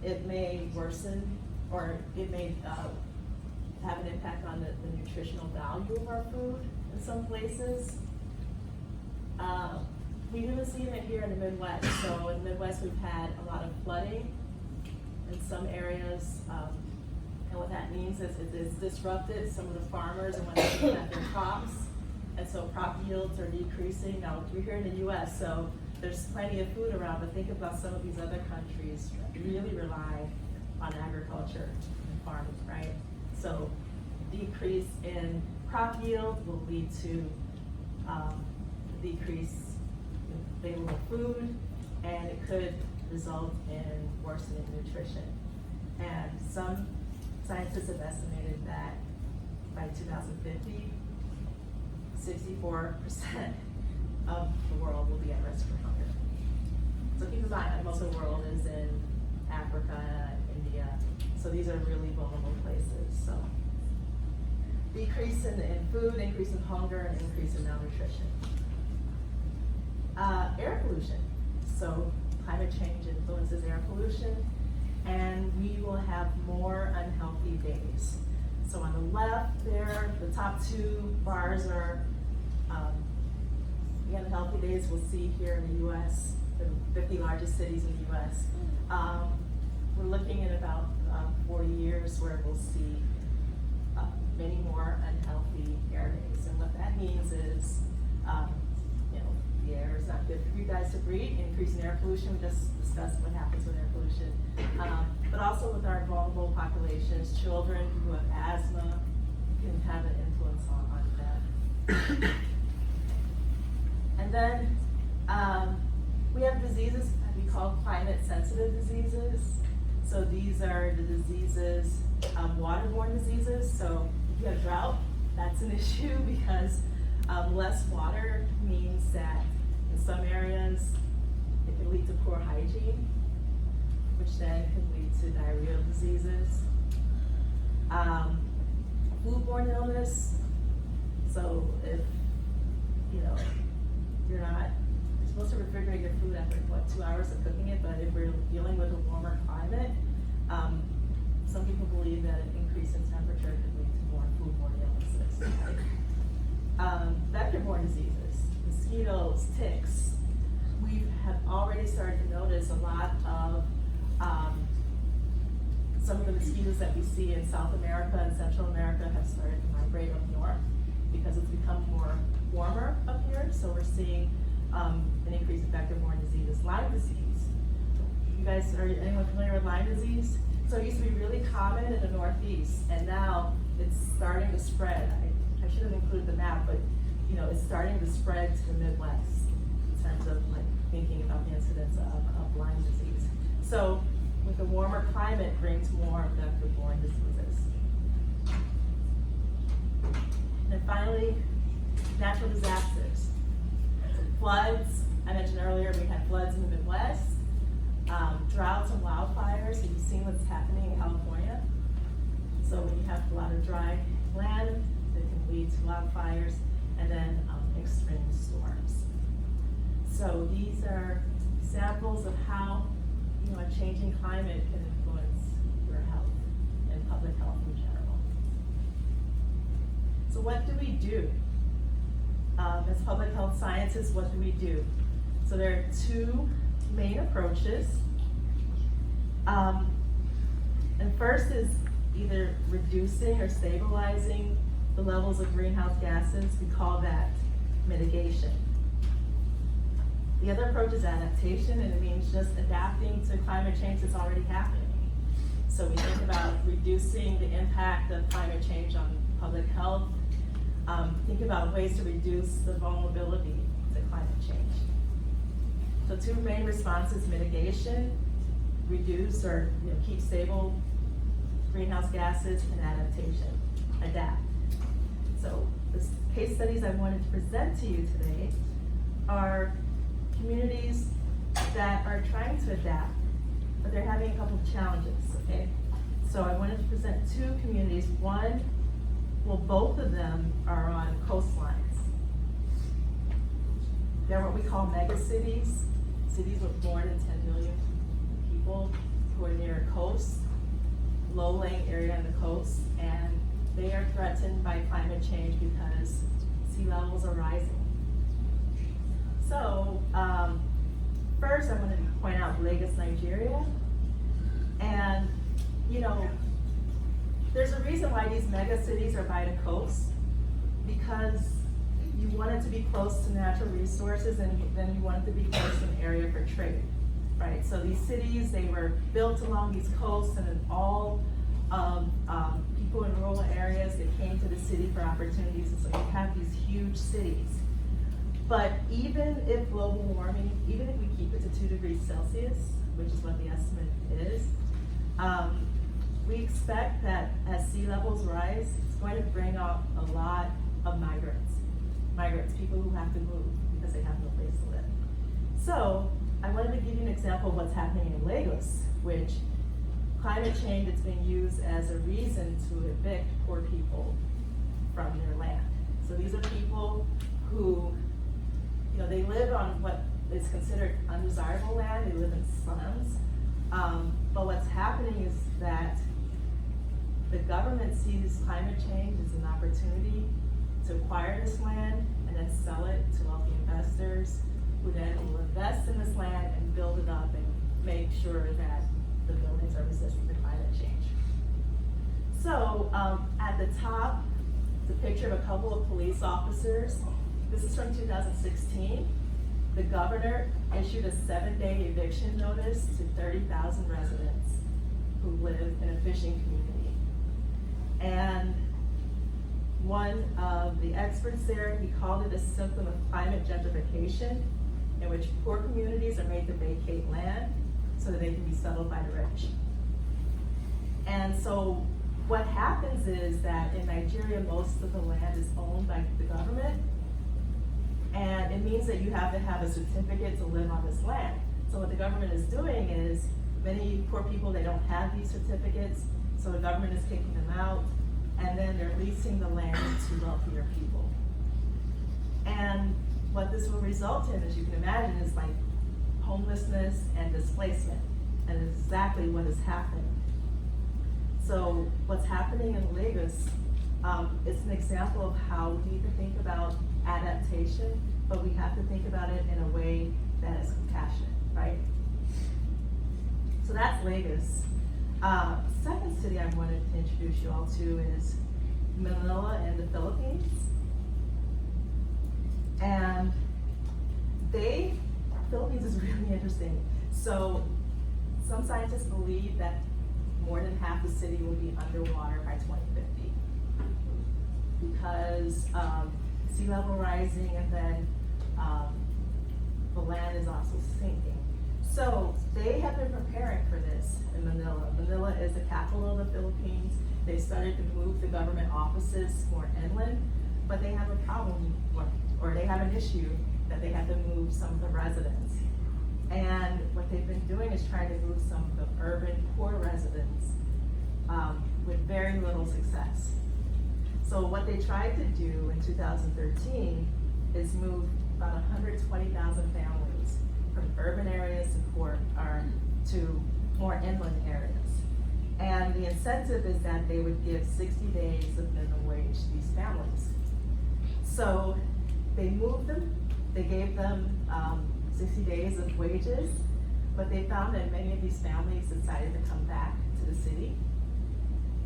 it may worsen, or it may have an impact on the nutritional value of our food in some places. We even see it here in the Midwest. So in the Midwest, we've had a lot of flooding in some areas. And what that means is it's disrupted some of the farmers and when they plant their crops. And so crop yields are decreasing. Now, we're here in the US, so there's plenty of food around, but think about some of these other countries that really rely on agriculture and farming, right? So decrease in crop yield will lead to decrease in available food, and it could result in worsening nutrition. And some scientists have estimated that by 2050, 64% of the world will be at risk for hunger. So keep in mind that most of the world is in Africa, India, so these are really vulnerable places. So decrease in food, increase in hunger, and increase in malnutrition. Air pollution. So climate change influences air pollution, and we will have more unhealthy days. So on the left there, the top two bars are the unhealthy days we'll see here in the US, the 50 largest cities in the US. We're looking at about 40 years where we'll see many more unhealthy air days. And what that means is, the air is not good for you guys to breathe. Increasing air pollution, we just discussed what happens with air pollution. But also with our vulnerable populations, children who have asthma can have an influence on that. And then we have diseases that we call climate-sensitive diseases. So these are the diseases, waterborne diseases. So if you have drought, that's an issue because less water means that in some areas it can lead to poor hygiene, which then can lead to diarrheal diseases. Foodborne illness. So if you're supposed to refrigerate your food after 2 hours of cooking it, but if we're dealing with a warmer climate, some people believe that an increase in temperature could lead to more foodborne illnesses. Right? Vector-borne diseases, mosquitoes, ticks. We have already started to notice a lot of some of the mosquitoes that we see in South America and Central America have started to migrate up north because it's become more warmer up here. So we're seeing an increase in vector-borne diseases. Lyme disease. You guys, are anyone familiar with Lyme disease? So it used to be really common in the Northeast, and now it's starting to spread. I should have included the map, but you know, it's starting to spread to the Midwest in terms of like thinking about the incidence of Lyme disease. So with the warmer climate brings more vector-borne diseases. And then finally, natural disasters. So floods, I mentioned earlier we had floods in the Midwest, droughts and wildfires, so you've seen what's happening in California. So when you have a lot of dry land, it can lead to wildfires, and then extreme storms. So these are examples of how a changing climate can influence your health and public health in general. So what do we do? As public health scientists, what do we do? So there are two main approaches. And first is either reducing or stabilizing the levels of greenhouse gases. We call that mitigation. The other approach is adaptation, and it means just adapting to climate change that's already happening. So we think about reducing the impact of climate change on public health. Think about ways to reduce the vulnerability to climate change. So two main responses: mitigation, reduce or keep stable greenhouse gases, and adaptation, adapt. So the case studies I wanted to present to you today are communities that are trying to adapt, but they're having a couple of challenges, okay? So I wanted to present two communities. One, well, both of them are on coastlines. They're what we call mega cities, cities with more than 10 million people who are near a coast, low-lying area on the coast, and they are threatened by climate change because sea levels are rising. So, first I want to point out Lagos, Nigeria. And, there's a reason why these mega cities are by the coast, because you want it to be close to natural resources, and then you want it to be close to an area for trade, right? So these cities, they were built along these coasts, and then all people in rural areas, they came to the city for opportunities, and so you have these huge cities. But even if global warming, even if we keep it to 2 degrees Celsius, which is what the estimate is, we expect that as sea levels rise, it's going to bring out a lot of migrants, people who have to move because they have no place to live. So I wanted to give you an example of what's happening in Lagos, which climate change is being used as a reason to evict poor people from their land. So these are people who they live on what is considered undesirable land. They live in slums. But what's happening is that the government sees climate change as an opportunity to acquire this land and then sell it to wealthy investors who then will invest in this land and build it up and make sure that the buildings are resistant to climate change. So at the top, it's a picture of a couple of police officers. This is from 2016. The governor issued a 7-day eviction notice to 30,000 residents who live in a fishing community. And one of the experts there, he called it a symptom of climate gentrification, in which poor communities are made to vacate land so that they can be settled by the rich. And so what happens is that in Nigeria, most of the land is owned by the government. And it means that you have to have a certificate to live on this land. So what the government is doing is, many poor people, they don't have these certificates, so the government is kicking them out, and then they're leasing the land to wealthier people. And what this will result in, as you can imagine, is like homelessness and displacement, and it's exactly what is happening. So what's happening in Lagos, it's an example of how we need to think about adaptation, but we have to think about it in a way that is compassionate, right? So that's Lagos. Second city I wanted to introduce you all to is Manila in the Philippines. And Philippines is really interesting. So some scientists believe that more than half the city will be underwater by 2050 because sea level rising, and then the land is also sinking. So they have been preparing for this in Manila. Manila is the capital of the Philippines. They started to move the government offices more inland, but they have a problem, or they have an issue that they have to move some of the residents. And what they've been doing is trying to move some of the urban poor residents with very little success. So what they tried to do in 2013 is move about 120,000 families from urban areas to more inland areas. And the incentive is that they would give 60 days of minimum wage to these families. So they moved them, they gave them 60 days of wages, but they found that many of these families decided to come back to the city.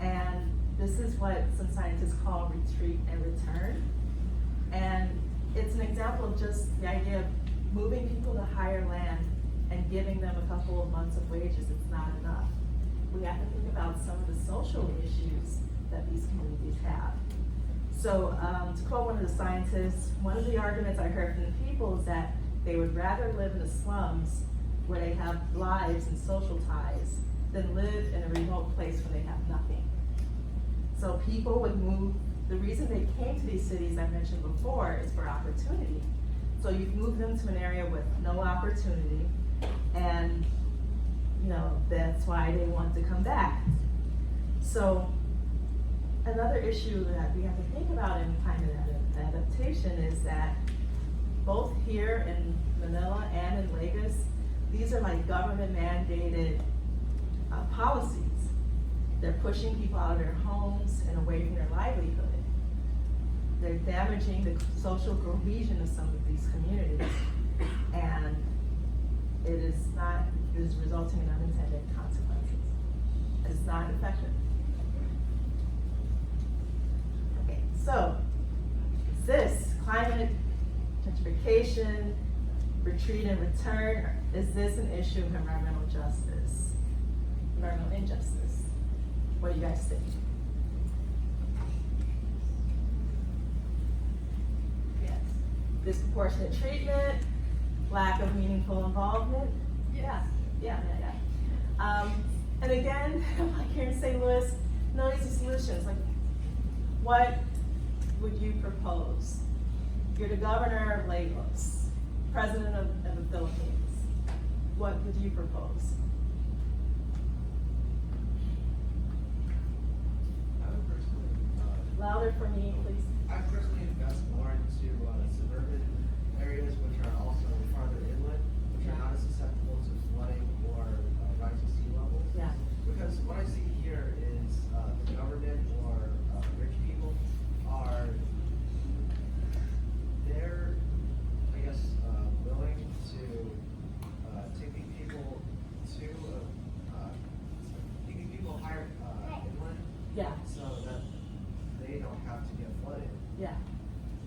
And this is what some scientists call retreat and return. And it's an example of just the idea of moving people to higher land and giving them a couple of months of wages. It's not enough. We have to think about some of the social issues that these communities have. So to quote one of the scientists, one of the arguments I heard from the people is that they would rather live in the slums where they have lives and social ties than live in a remote place where they have nothing. So people would move. The reason they came to these cities I mentioned before is for opportunity. So you move them to an area with no opportunity, and that's why they want to come back. So another issue that we have to think about in climate adaptation is that both here in Manila and in Lagos, these are like government mandated policies. They're pushing people out of their homes and away from their livelihood. They're damaging the social cohesion of some of these communities, and it is resulting in unintended consequences. It's not effective. Okay, so this climate gentrification, retreat and return, is this an issue of environmental justice, environmental injustice? What do you guys think? Yes. Disproportionate treatment, lack of meaningful involvement. Yeah. And again, like here in St. Louis, no easy solutions. Like, what would you propose? You're the governor of Lagos, president of the Philippines. What would you propose? I would personally, Louder for me, please. I personally invest more into suburban areas which are also farther inland, which are not as susceptible to flooding or rising sea levels. Yeah. Because what I see here is the government or rich people are, they're, I guess, willing to taking people higher inland, Yeah. so that they don't have to get flooded. Yeah.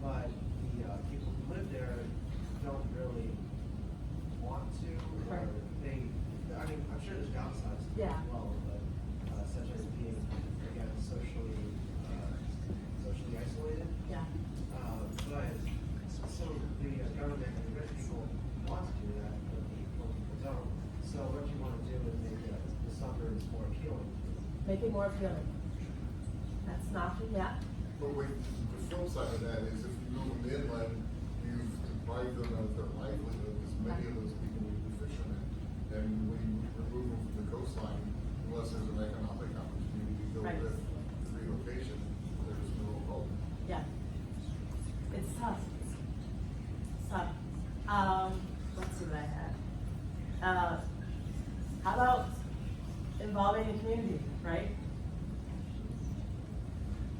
But the people who live there don't really want to, or Right. I'm sure there's downsides to it Yeah. as well, but such as being, again, socially isolated. Yeah. But, so the government and the rich people want to do that, but the poor people don't. So what you want to do is make the suburbs more appealing. Make it more appealing. That's an option, yeah. But wait, the flip side of that is if you move them inland, you've deprived them of their livelihood, because many of those people would be fishermen. And when you remove them from the coastline, unless there's an economic opportunity to go Right. with relocation, there's no hope. Yeah. It's tough. It's tough. Let's see what I had. How about involving the community, right?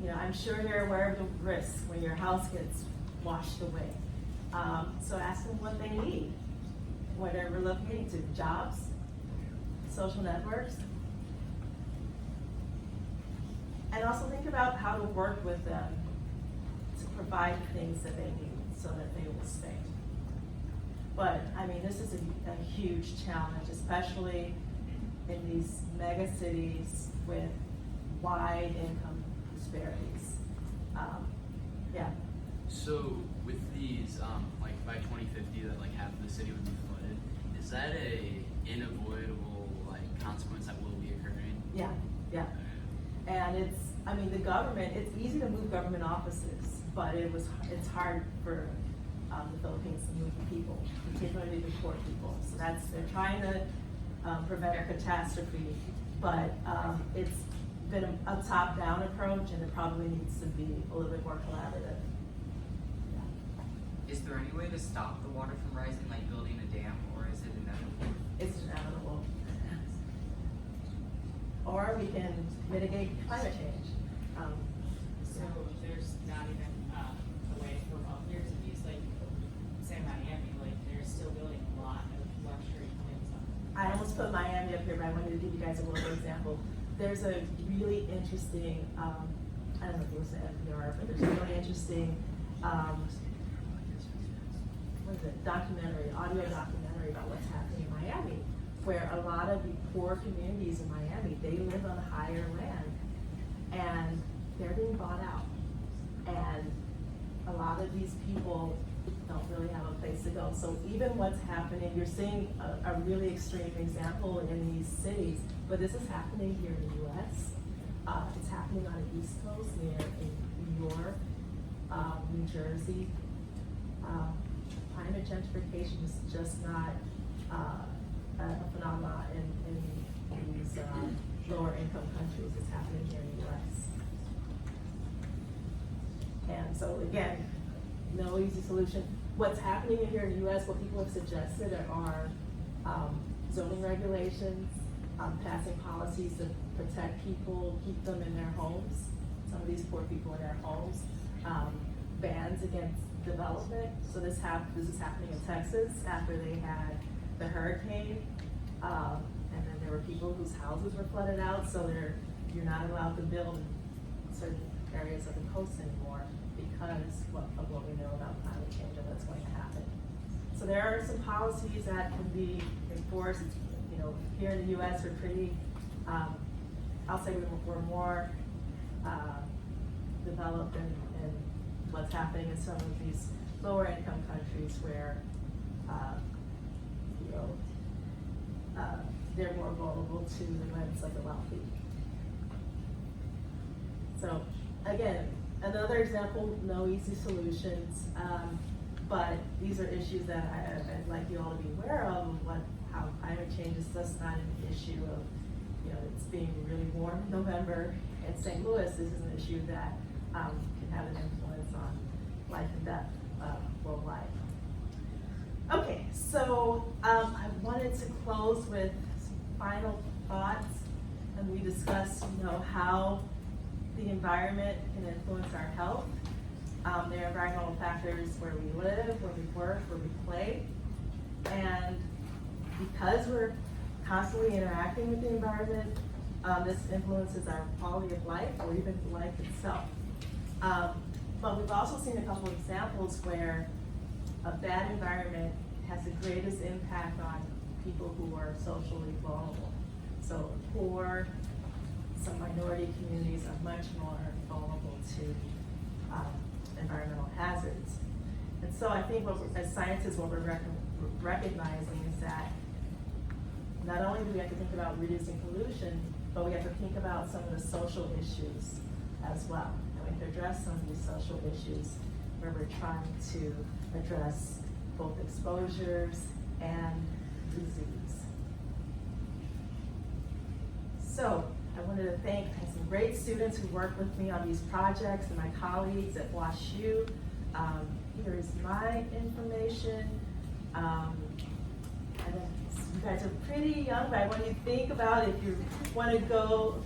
I'm sure you're aware of the risks when your house gets washed away. So ask them what they need, what they're relocating to, jobs, social networks. And also think about how to work with them to provide the things that they need so that they will stay. But, this is a huge challenge, especially in these mega cities with wide income disparities. Yeah. So with these, like by 2050, that like half of the city would be flooded. Is that a unavoidable like consequence that will be occurring? Yeah. And the government, it's easy to move government offices, but it's hard for the Philippines to move the people, particularly the poor people. So they're trying to prevent a catastrophe, but it's been a top-down approach, and it probably needs to be a little bit more collaborative. Is there any way to stop the water from rising, like building a dam, or is it inevitable? It's inevitable. Or we can mitigate climate change. So there's not even a way for other cities, like say Miami, like they're still building a lot of luxury homes. I almost put Miami up here, but I wanted to give you guys a little example. There's a really interesting, I don't know if it was NPR, but there's a really interesting, audio documentary about what's happening in Miami, where a lot of the poor communities in Miami, they live on higher land, and they're being bought out. And a lot of these people don't really have a place to go. So even what's happening, you're seeing a really extreme example in these cities, but this is happening here in the US. It's happening on the East Coast, near in New York, New Jersey. Climate gentrification is just not a phenomenon in these lower income countries. It's happening here in the US. And so again, no easy solution. What's happening here in the US, what people have suggested are zoning regulations, passing policies to protect people, keep them in their homes, some of these poor people in their homes, bans against development. So this is happening in Texas after they had the hurricane, and then there were people whose houses were flooded out, so you're not allowed to build in certain areas of the coast anymore because of what we know about climate change and what's going to happen. So there are some policies that can be enforced. Here in the US, we're pretty, I'll say we're more developed in what's happening in some of these lower income countries where they're more vulnerable to the whims of the wealthy. So again, another example, no easy solutions, but these are issues that I'd like you all to be aware of how climate change is just not an issue of, it's being really warm in November in St. Louis. This is an issue that can have an influence on life and death worldwide. Okay, so I wanted to close with some final thoughts, and we discussed, how the environment can influence our health. There are environmental factors where we live, where we work, where we play, and because we're constantly interacting with the environment, this influences our quality of life or even life itself. But we've also seen a couple of examples where a bad environment has the greatest impact on people who are socially vulnerable. So poor, some minority communities are much more vulnerable to environmental hazards. And so I think as scientists, what we're recognizing is that not only do we have to think about reducing pollution, but we have to think about some of the social issues as well. And we have to address some of these social issues where we're trying to address both exposures and disease. So I wanted to thank some great students who worked with me on these projects and my colleagues at WashU. Here is my information. And then You guys are pretty young, but when you think about if you want to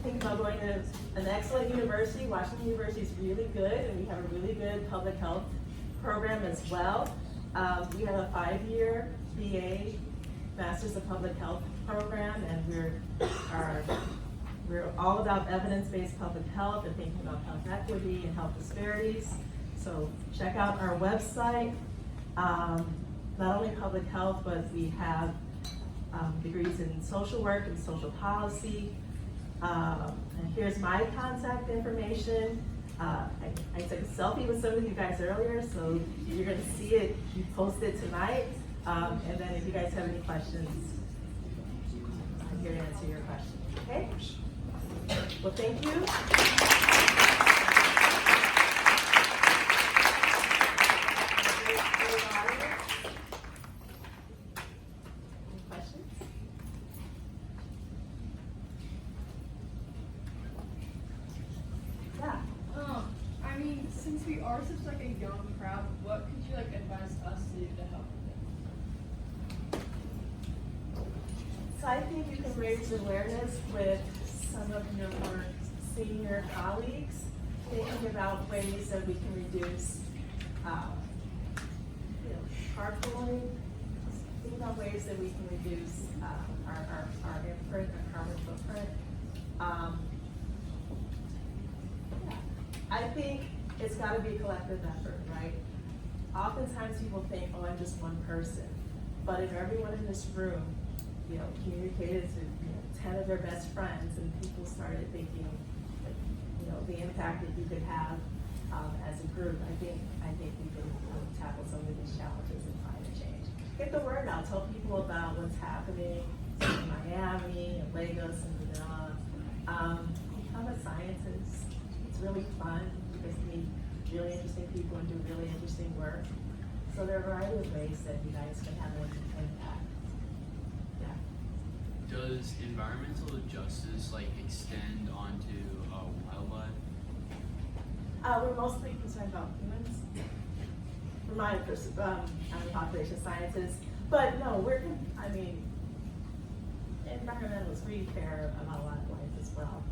think about going to an excellent university, Washington University is really good, and we have a really good public health program as well. We have a 5-year BA, Masters of Public Health program, and we're all about evidence-based public health and thinking about health equity and health disparities. So check out our website. Not only public health, but we have degrees in social work and social policy. And here's my contact information. I took a selfie with some of you guys earlier, so you're gonna see it, you post it tonight. And then if you guys have any questions, I'm here to answer your questions, okay? Well, thank you. Any questions? Yeah. I mean, since we are such like a young crowd, what could you like advise us to do to help with it? So I think you can raise awareness with some of your senior colleagues, thinking about ways that we can reduce, carpooling, think about ways that we can reduce our imprint, our carbon footprint. I think it's got to be a collective effort, right? Oftentimes people think, oh, I'm just one person. But if everyone in this room, communicated to 10 of their best friends, and people started thinking, the impact that you could have as a group, I think we can tackle some of these challenges in climate change. Get the word out. Tell people about what's happening in Miami and Lagos and Manila. Become a scientist. It's really fun. You guys meet really interesting people and do really interesting work. So there are a variety of ways that you guys can have an impact. Yeah. Does environmental justice extend onto wildlife? We're mostly concerned about humans. I'm a population scientist, but no, environmentalists, we care about wildlife as well.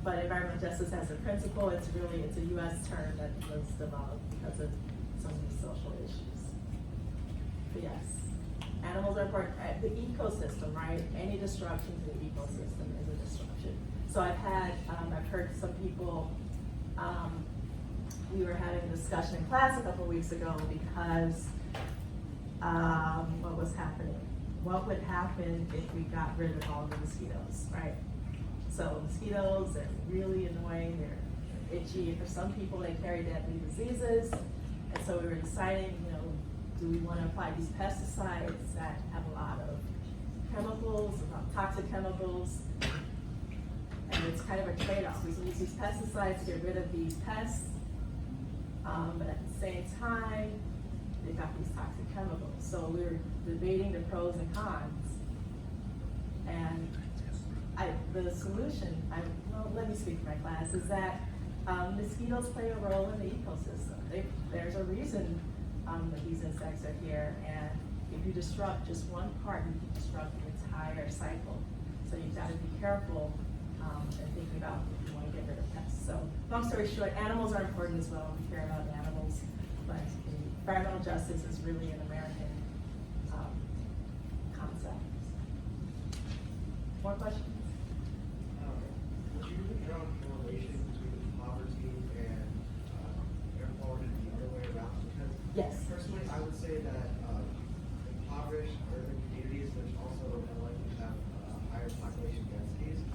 But environmental justice as a principle, it's a U.S. term that was developed because of some of these social issues. But yes, animals are important. The ecosystem, right? Any disruption to the ecosystem is a disruption. So I've heard some people, we were having a discussion in class a couple of weeks ago because what was happening? What would happen if we got rid of all the mosquitoes, right? So mosquitoes are really annoying, they're itchy. For some people, they carry deadly diseases. And so we were deciding, do we want to apply these pesticides that have a lot of chemicals, toxic chemicals? And it's kind of a trade-off. We can use these pesticides to get rid of these pests, but at the same time, they got these toxic chemicals. So we were debating the pros and cons. And the solution, let me speak for my class, is that mosquitoes play a role in the ecosystem. There's a reason that these insects are here, and if you disrupt just one part, you can disrupt the entire cycle. So you've got to be careful and thinking about if you want to get rid of pests. So long story short, animals are important as well. We care about animals, but environmental justice is really an American concept. More questions? Would you draw a correlation between poverty and air quality the other way around? Because yes. Personally, I would say that impoverished urban communities, which also are likely to have higher population densities,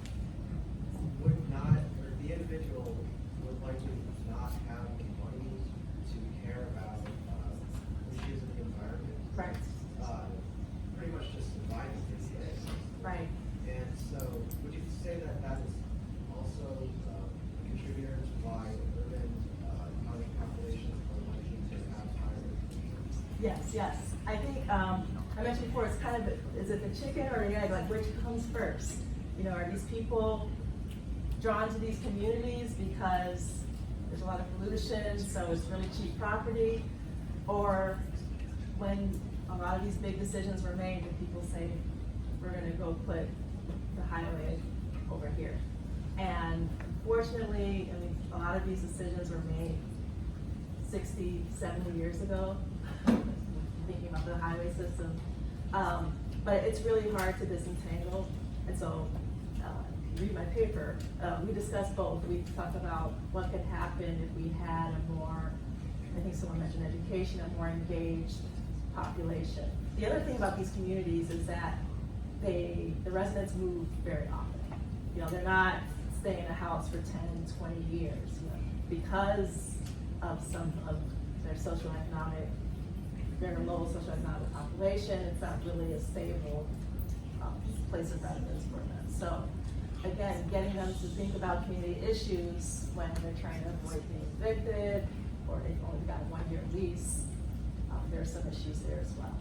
would not, or the individual would likely not have the money to care about issues of the environment. Right. Pretty much just surviving these days. Right. And so, would you say that that is also a contributor to why urban economic populations are likely to have higher emissions? Yes. I think I mentioned before, it's kind of, is it the chicken or the egg? Like, which comes first? Are these people drawn to these communities because there's a lot of pollution, so it's really cheap property? Or when a lot of these big decisions were made and people say, we're gonna go put the highway over here. And unfortunately, I mean, a lot of these decisions were made 60, 70 years ago, thinking about the highway system. But it's really hard to disentangle. And so, read my paper, we discussed both. We talked about what could happen if we had a more, I think someone mentioned education, a more engaged population. The other thing about these communities is that the residents move very often. You know, they're not staying in a house for 10, 20 years, you know, because of some of their socioeconomic, very low socioeconomic population. It's not really a stable place of residence for them. So again, getting them to think about community issues when they're trying to avoid being evicted or they've only got a 1-year lease, there are some issues there as well.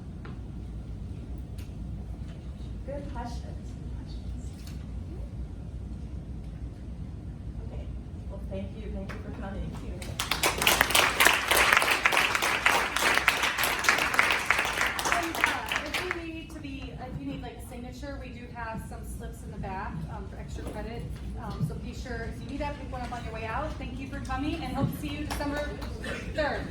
Good questions. Okay, well thank you for coming. If you need like a signature, we do have some slips in the back for extra credit. So be sure, if you need that, pick one up on your way out. Thank you for coming and hope to see you December 3rd.